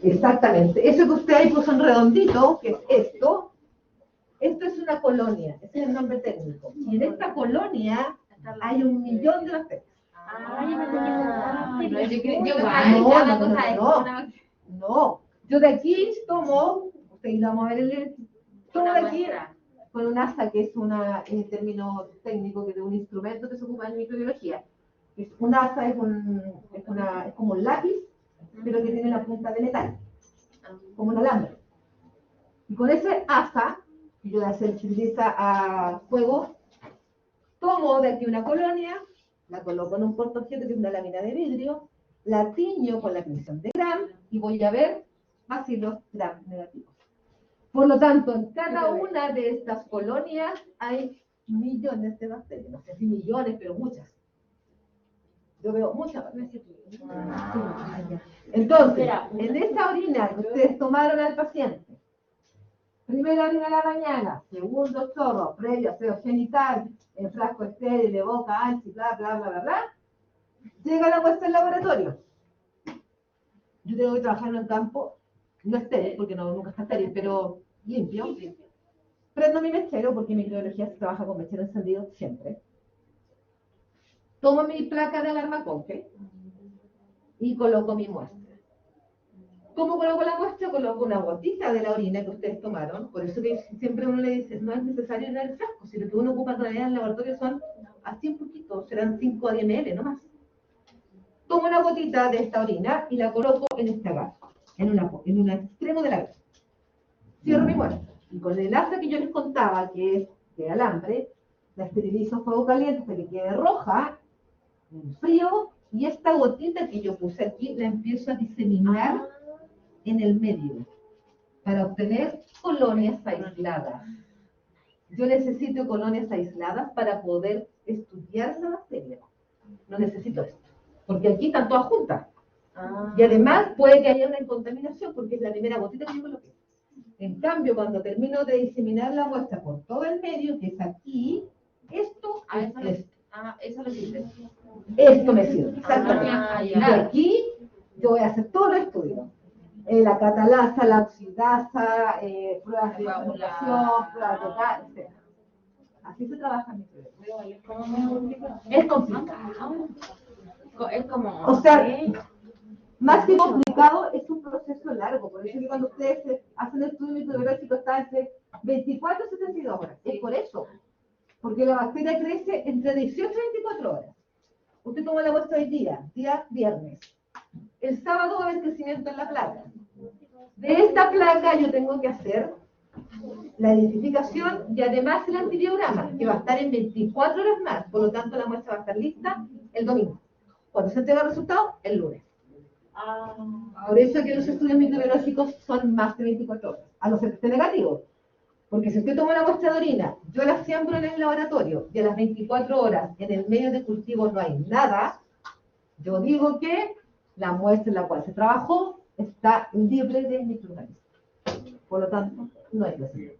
Exactamente. Eso que usted ahí puso en redondito, que es esto es una colonia, ese es el nombre técnico. Y en esta colonia hay 1 millón de bacterias. No, yo de aquí tomo, ustedes vamos a ver tomo de aquí con un asa, que es el término técnico que es un instrumento que se ocupa en microbiología. Un asa es como un lápiz, pero que tiene la punta de metal, como un alambre. Y con ese asa, que yo se utiliza a fuego, tomo de aquí una colonia, la coloco en un portaobjeto que es una lámina de vidrio, la tiño con la tinción de Gram y voy a ver bacilos Gram negativos. Por lo tanto, en cada una de estas colonias hay millones de bacterias. No sé si millones, pero muchas. Yo veo muchas bacterias. Entonces, en esta orina que ustedes tomaron al paciente, primera orina a la mañana, segundo chorro, previo aseo genital, en frasco estéril de boca ancha, bla, bla, bla, bla, bla, llega la muestra al laboratorio. Yo tengo que trabajar en el campo, no estéril, porque nunca está estéril, pero limpio. Prendo mi mechero, porque en microbiología se trabaja con mechero encendido siempre. Tomo mi placa de alarma CONFE y coloco mi muestra. ¿Cómo coloco la muestra? Coloco una gotita de la orina que ustedes tomaron. Por eso que siempre uno le dice, no es necesario llenar el frasco, si lo que uno ocupa todavía en el laboratorio son así un poquito, serán 5 a 10 ml, no más. Tomo una gotita de esta orina y la coloco en este gas, en un extremo de la gas. Cierro mi muestra. Y con el asa que yo les contaba, que es de alambre, la esterilizo a fuego caliente hasta que quede roja, en frío, y esta gotita que yo puse aquí la empiezo a diseminar en el medio para obtener colonias aisladas. Yo necesito colonias aisladas para poder estudiar la bacteria. No necesito esto, porque aquí están todas juntas. Y además puede que haya una contaminación porque es la primera gotita que yo coloqué. En cambio, cuando termino de diseminar la muestra por todo el medio, que es aquí, esto es esto. Eso lo sirve. Esto me sirve, exactamente. Y ya. aquí yo voy a hacer todo el estudio. La catalasa, la oxidasa, pruebas de coagulación, pruebas de gas, etc. Así se trabaja en mi proyecto. Es complicado. Es como. O sea, más que complicado, es un proceso largo. Por eso que cuando ustedes hacen el estudio microbiológico está entre 24 y 72 horas. Es por eso. Porque la bacteria crece entre 18 y 24 horas. Usted toma la muestra hoy día viernes. El sábado va a haber crecimiento en la placa. De esta placa yo tengo que hacer la identificación y además el antibiograma, que va a estar en 24 horas más. Por lo tanto, la muestra va a estar lista el domingo. Cuando se entrega el resultado, el lunes. Por eso que los estudios microbiológicos son más de 24 horas, a no ser que esté negativo. Porque si usted toma una muestra de orina, yo la siembro en el laboratorio y a las 24 horas en el medio de cultivo no hay nada, yo digo que la muestra en la cual se trabajó está libre de microorganismos. Por lo tanto, no hay que.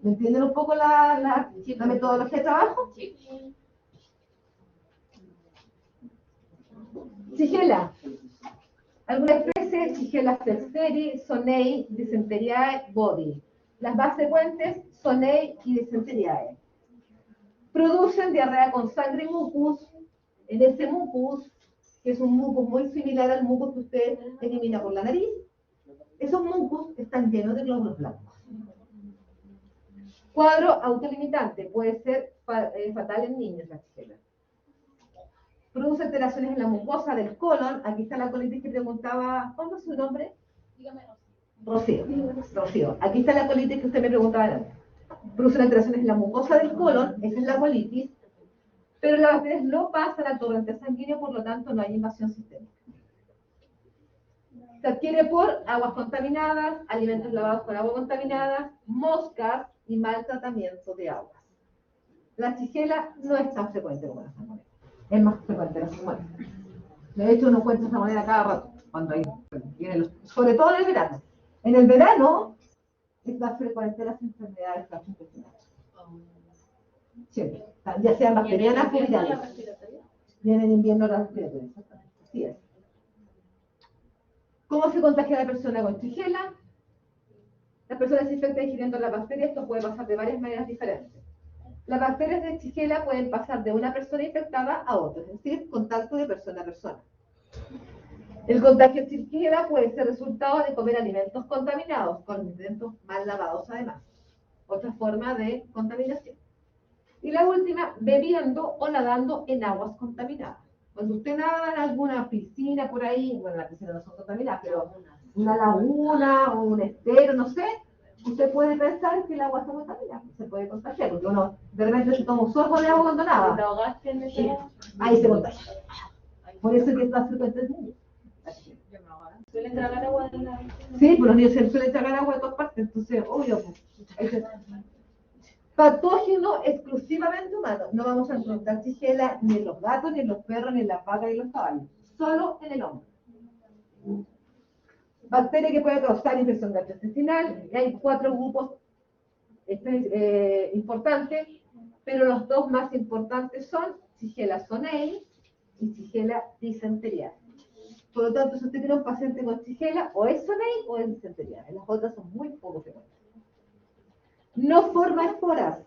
¿Me entienden un poco la metodología de trabajo? Sí. Shigella. Algunas especies, Shigella flexneri, Sonei, Dysenteriae, body. Las más frecuentes, Sonei y Dysenteriae. Producen diarrea con sangre y mucus. En ese mucus, que es un mucus muy similar al mucus que usted elimina por la nariz, esos mucus están llenos de glóbulos blancos. Cuadro autolimitante, puede ser fatal en niños la Shigella. Produce alteraciones en la mucosa del colon. Aquí está la colitis que preguntaba, ¿cómo es su nombre? Dígame. Rocío. Rocío. Aquí está la colitis que usted me preguntaba antes. Produce alteraciones en la mucosa del colon, esa es la colitis, pero las bacterias no pasan al torrente sanguíneo, por lo tanto no hay invasión sistémica. Se adquiere por aguas contaminadas, alimentos lavados con agua contaminada, moscas y mal tratamiento de aguas. La Shigella no es tan frecuente como la salmonela. Es más frecuente la salmonela. De hecho, uno encuentra salmonela cada rato, cuando hay, sobre todo en el verano. En el verano es más frecuente las enfermedades gastrointestinales. Siempre. Ya sean bacterianas o virales. Y en el invierno las respiratorias. Así es. ¿Cómo se contagia la persona con Shigella? Las personas se infectan ingiriendo las bacterias. Esto puede pasar de varias maneras diferentes. Las bacterias de Shigella pueden pasar de una persona infectada a otra, es decir, contacto de persona a persona. El contagio de Shigella puede ser resultado de comer alimentos contaminados, con alimentos mal lavados además. Otra forma de contaminación. Y la última, bebiendo o nadando en aguas contaminadas. Cuando usted nada en alguna piscina por ahí, bueno, las piscinas no son contaminadas, pero una laguna o un estero, no sé, usted puede pensar que el agua está contaminada, se puede contagiar, porque uno de repente se toma un sorbo de agua cuando nada. ¿Te ahogaste en ese agua? Ahí se contagia. Por eso es que es más frecuente en niños. ¿Suelen tragar agua de la... Sí, pues los niños se suelen tragar agua de todas partes, entonces, obvio, pues. Patógeno exclusivamente humano. No vamos a encontrar Shigella ni en los gatos, ni en los perros, ni en las vacas, ni en los caballos. Solo en el hombre. Bacteria que puede causar infección gastrointestinal. Hay 4 grupos importantes, pero los 2 más importantes son Shigella sonei y Shigella dysenteriae. Por lo tanto, si usted tiene un paciente con Shigella, o es sonei o es dysenteriae. Las otras son muy poco frecuentes. No forma esporas.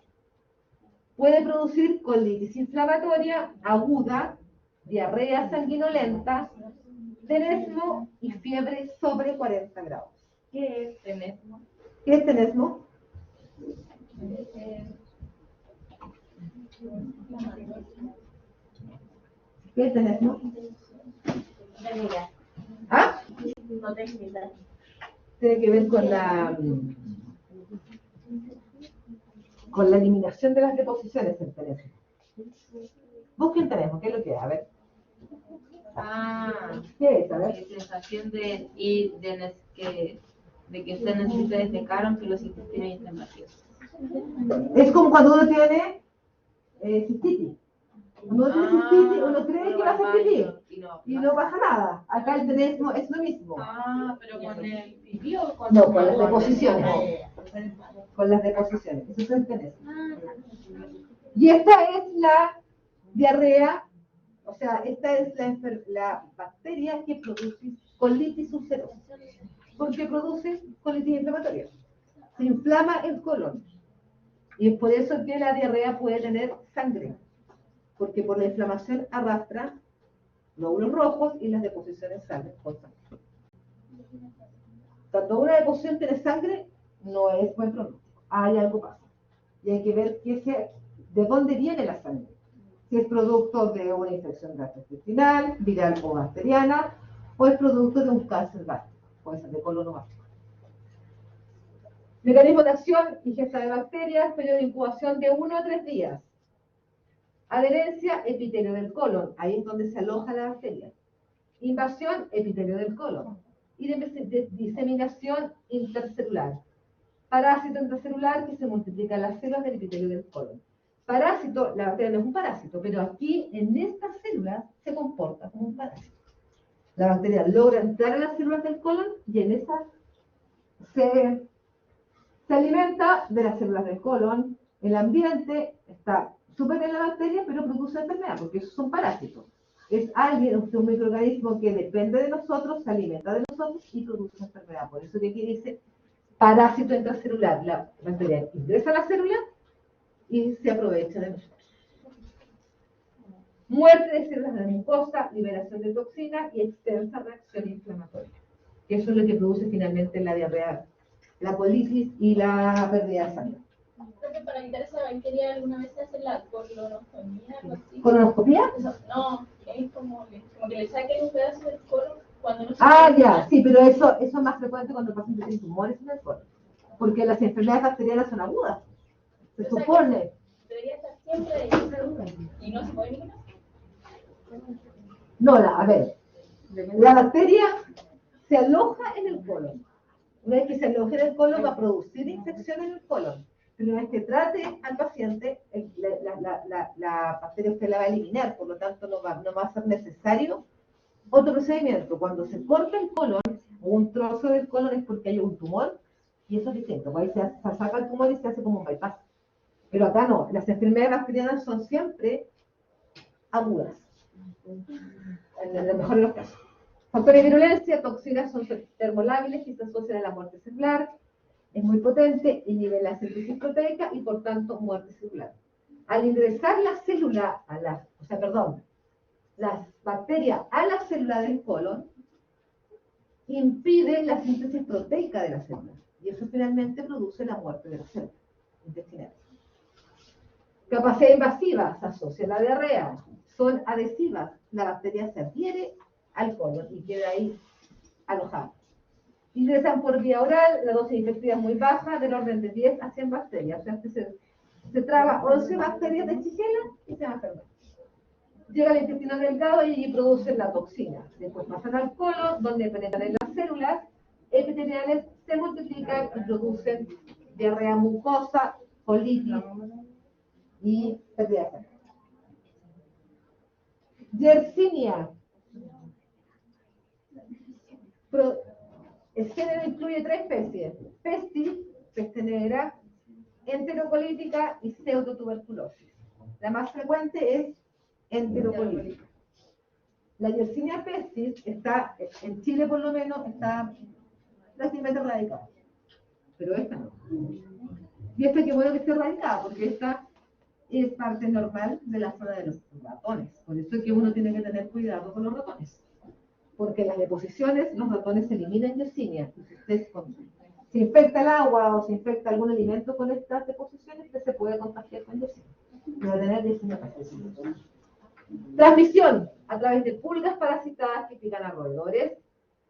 Puede producir colitis inflamatoria aguda, diarrea sanguinolenta, tenesmo y fiebre sobre 40 grados. ¿Qué es tenesmo? ¿Qué es tenesmo? ¿Qué es tenesmo? ¿Ah? No te explica. Tiene que ver con la eliminación de las deposiciones en tenesmo. Busquen tenesmo, ¿qué es lo que es? A ver. ¿Qué es? A ver. Sensación de que usted necesita defecar aunque los intestinos estén vacíos. Es como cuando uno tiene cistitis. Cuando uno tiene cistitis, uno cree que va a hacer pipí y no pasa nada. Acá el tenesmo es lo mismo. Pero con el pipí o con... No, con las deposiciones. Con las deposiciones. Eso es el tenesmo. Y esta es la diarrea, o sea, esta es la bacteria que produce colitis ulcerosa. Porque produce colitis inflamatoria. Se inflama el colon. Y es por eso que la diarrea puede tener sangre. Porque por la inflamación arrastra glóbulos rojos y las deposiciones salen con sangre. Cuando una deposición tiene sangre, no es buen pronóstico. Hay algo pasa. Y hay que ver de dónde viene la sangre. Si es producto de una infección gastrointestinal, viral o bacteriana, o es producto de un cáncer gástrico, puede ser de colon o gástrico. Mecanismo de acción, ingesta de bacterias, periodo de incubación de 1 a 3 días. Adherencia, epitelio del colon, ahí es donde se aloja la bacteria. Invasión, epitelio del colon. Y de diseminación intercelular. Parásito intracelular que se multiplica en las células del epitelio del colon. Parásito, la bacteria no es un parásito, pero aquí en estas células se comporta como un parásito. La bacteria logra entrar en las células del colon y en esas se alimenta de las células del colon. El ambiente está súper bien la bacteria, pero produce enfermedad, porque esos son parásitos. Es un microorganismo que depende de nosotros, se alimenta de nosotros y produce enfermedad. Por eso que aquí dice parásito intracelular. La bacteria ingresa a la célula y se aprovecha de nosotros. Muerte de células de la mucosa, liberación de toxinas y extensa reacción inflamatoria. Que eso es lo que produce finalmente la diarrea, la colitis y la pérdida de sangre. Creo que para evitar esa bacteria alguna vez se hace la colonostomía, algo así. ¿Colonoscopía? No, es como que le saquen un pedazo del colon cuando no se... Ya, sí, pero eso es más frecuente cuando el paciente tiene tumores en el colon. Porque las enfermedades bacterianas son agudas. Se supone. Debería estar siempre ahí. ¿Y no se puede eliminar? No, a ver. La bacteria se aloja en el colon. Una vez que se aloja en el colon va a producir infección en el colon. Pero una vez que trate al paciente, la bacteria usted la va a eliminar, por lo tanto no va a ser necesario otro procedimiento. Cuando se corta el colon, o un trozo del colon es porque hay un tumor, y eso es distinto. Ahí se saca el tumor y se hace como un bypass. Pero acá no, las enfermedades bacterianas son siempre agudas, en lo mejor de los casos. Factores de virulencia, toxinas son termolábiles y se asocian a la muerte celular, es muy potente, inhibe la síntesis proteica y por tanto muerte celular. Al ingresar la célula las bacterias a la célula del colon, impide la síntesis proteica de la célula y eso finalmente produce la muerte de la célula intestinal. Capacidad invasiva, se asocia a la diarrea, son adhesivas, la bacteria se adhiere al colon y queda ahí alojada. Ingresan por vía oral, la dosis infectiva es muy baja, del orden de 10 a 100 bacterias, o sea, se traga 11 bacterias de Shigella y se va a enfermar. Llega al intestino delgado y allí producen la toxina. Después pasan al colon, donde penetran en las células epiteliales, se multiplican y producen diarrea mucosa, colitis y pérdida de sangre. Yersinia. El género incluye 3 especies: pestis, peste negra, enterocolítica y pseudotuberculosis. La más frecuente es enterocolítica. La Yersinia pestis está, en Chile por lo menos, está prácticamente erradicada. Pero esta no. Y esta qué bueno que esté erradicada, porque esta es parte normal de la zona de los ratones. Por eso es que uno tiene que tener cuidado con los ratones. Porque en las deposiciones los ratones eliminan Yersinia. Si usted se infecta el agua o se infecta algún alimento con estas deposiciones, usted se puede contagiar con Yersinia. Pero tener Yersinia pestis. Transmisión a través de pulgas parasitadas que pican a roedores,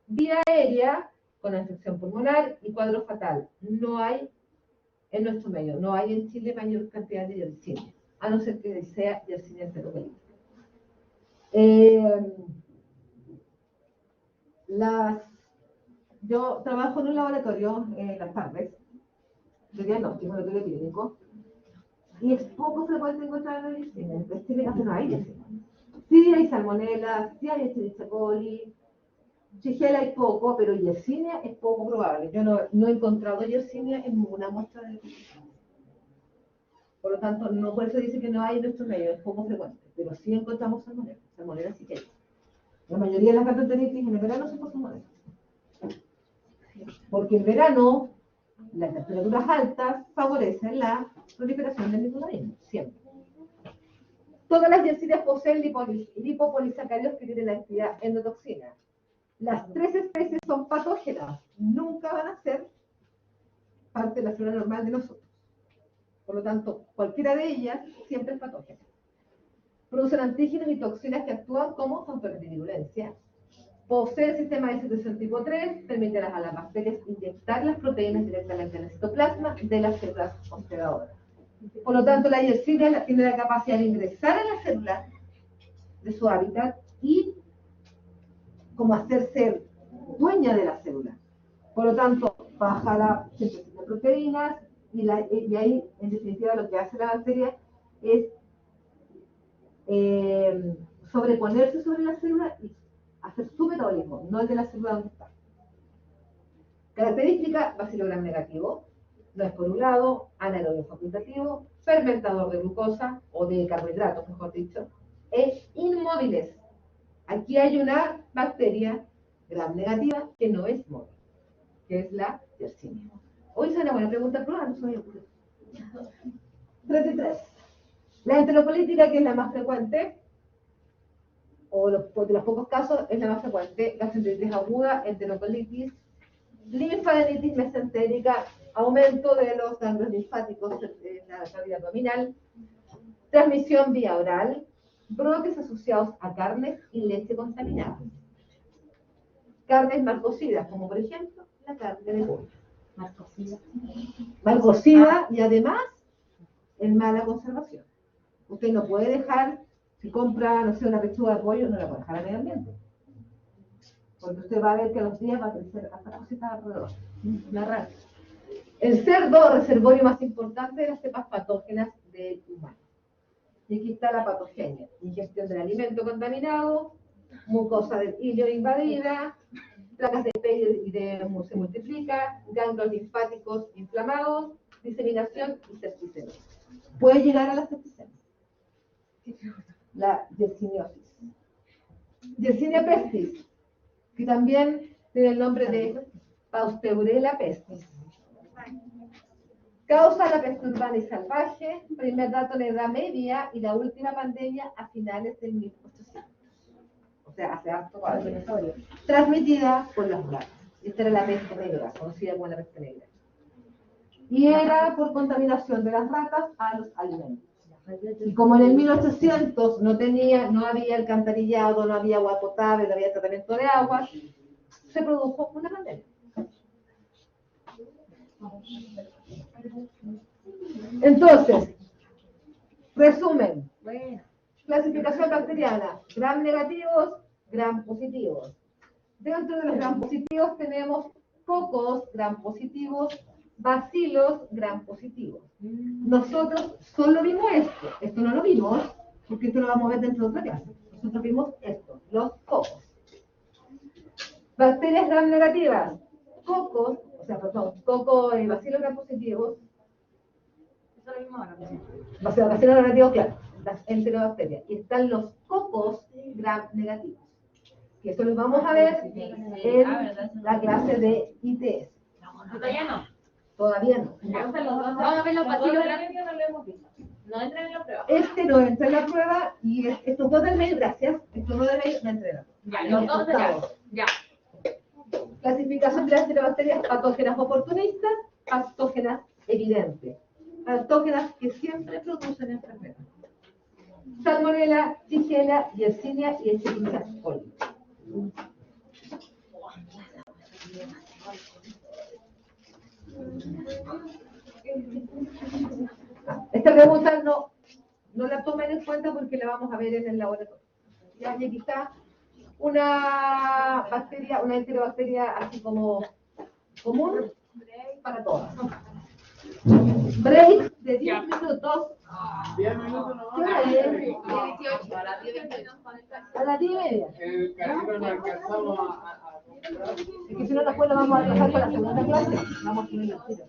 vía aérea con infección pulmonar y cuadro fatal. No hay en nuestro medio, no hay en Chile mayor cantidad de Yersinia, a no ser que sea Yersinia enterocolítica. Yo trabajo en un laboratorio en las tardes de diagnóstico, un laboratorio clínico, y es poco frecuente encontrar la Yersinia. En Chile casi no hay Yersinia. Sí hay salmonella, sí hay Escherichia coli, Shigella hay poco, pero Yersinia es poco probable. Yo no he encontrado Yersinia en ninguna muestra de deposición. Por lo tanto, no por eso dice que no hay en nuestro medio, es poco frecuente, pero sí encontramos salmonella. Salmonella sí que hay. La mayoría de las gastroenteritis en el verano son por salmonella. Porque en verano las temperaturas altas favorecen la proliferación del microorganismo, siempre. Todas las Yersinias poseen lipopolisacáridos que tienen la actividad endotoxina. Las 3 especies son patógenas, nunca van a ser parte de la flora normal de nosotros. Por lo tanto, cualquiera de ellas siempre es patógena. Producen antígenos y toxinas que actúan como factores de virulencia. Poseen sistema de excitación tipo 3, permiten a las bacterias inyectar las proteínas directamente en el citoplasma de las células hospedadoras. Por lo tanto, la Yersinia tiene la capacidad de ingresar a la célula de su hábitat y como hacerse dueña de la célula. Por lo tanto, baja la síntesis de proteínas y ahí, en definitiva, lo que hace la bacteria es sobreponerse sobre la célula y hacer su metabolismo, no el de la célula donde está. Característica: bacilo gram negativo, no esporulado, anaerobio facultativo, fermentador de glucosa o de carbohidratos, mejor dicho, e inmóviles. Aquí hay una bacteria gram negativa que no es móvil, que es la Yersinia. Hoy es una buena pregunta, pero no se me ocurre. 33. La enterocolítica, que es la más frecuente, o de los pocos casos es la más frecuente, gastroenteritis aguda, enterocolitis, linfadenitis mesentérica, aumento de los ganglios linfáticos en la cavidad abdominal, transmisión vía oral, brotes asociados a carnes y leche contaminadas. Carnes mal cocidas, como por ejemplo la carne de pollo. Mal cocida y además en mala conservación. Usted no puede dejar, si compra, no sé, una pechuga de pollo, no la puede dejar al medio ambiente. Porque usted va a ver que a los días va a crecer hasta cositas alrededor. La rara. El cerdo, reservorio más importante de las cepas patógenas del humano. Y aquí está la patogenia: ingestión del alimento contaminado, mucosa del hilo invadida, placas de Peyl se multiplica, ganglios linfáticos inflamados, diseminación y septicemia. Puede llegar a la septicemia. La yersiniosis. Yersinia pestis, que también tiene el nombre de Pausteurella pestis. Causa la peste urbana y salvaje, primer dato en la Edad Media y la última pandemia a finales del 1800. O sea, hace harto rato. Transmitida por las ratas. Esta era la peste negra, conocida como la peste negra. Y era por contaminación de las ratas a los alimentos. Y como en el 1800 no había alcantarillado, no había agua potable, no había tratamiento de agua, se produjo una pandemia. Entonces, resumen, clasificación bacteriana, gram negativos, gram positivos. Dentro de los gram positivos tenemos cocos, gram positivos, bacilos, gram positivos. Nosotros solo vimos esto no lo vimos, porque esto lo vamos a ver dentro de otra clase. Nosotros vimos esto, los cocos. Bacterias gram negativas, cocos, coco y bacilos gram positivos. Eso lo mismo ahora. Bacilos negativos, claro, las enterobacterias. Y están los cocos gram negativos. Que eso lo vamos a ver en la clase de ITS. Todavía no. Todavía no. Vamos a ver los bacilos grandes, no lo hemos visto. No entran en la prueba. Este no entra en la prueba y estos dos del medio, gracias. Estos dos del medio no entran en la prueba. Ya, los dos de allá. Ya. Clasificación de las enterobacterias patógenas oportunistas, patógenas evidentes. Patógenas que siempre producen enfermedad. Salmonella, Shigella, Yersinia y Escherichia coli. Esta pregunta no la tomen en cuenta porque la vamos a ver en el laboratorio. Ya, y aquí está una bacteria, una enterobacteria así como común para todas. Break de 10 minutos. 10 minutos no. ¿Qué hora es? 18, a las 10:22. A las 10:30. El carrito no alcanzamos a Es que si no, después lo vamos a dejar para la segunda clase. Vamos a subir el tiro.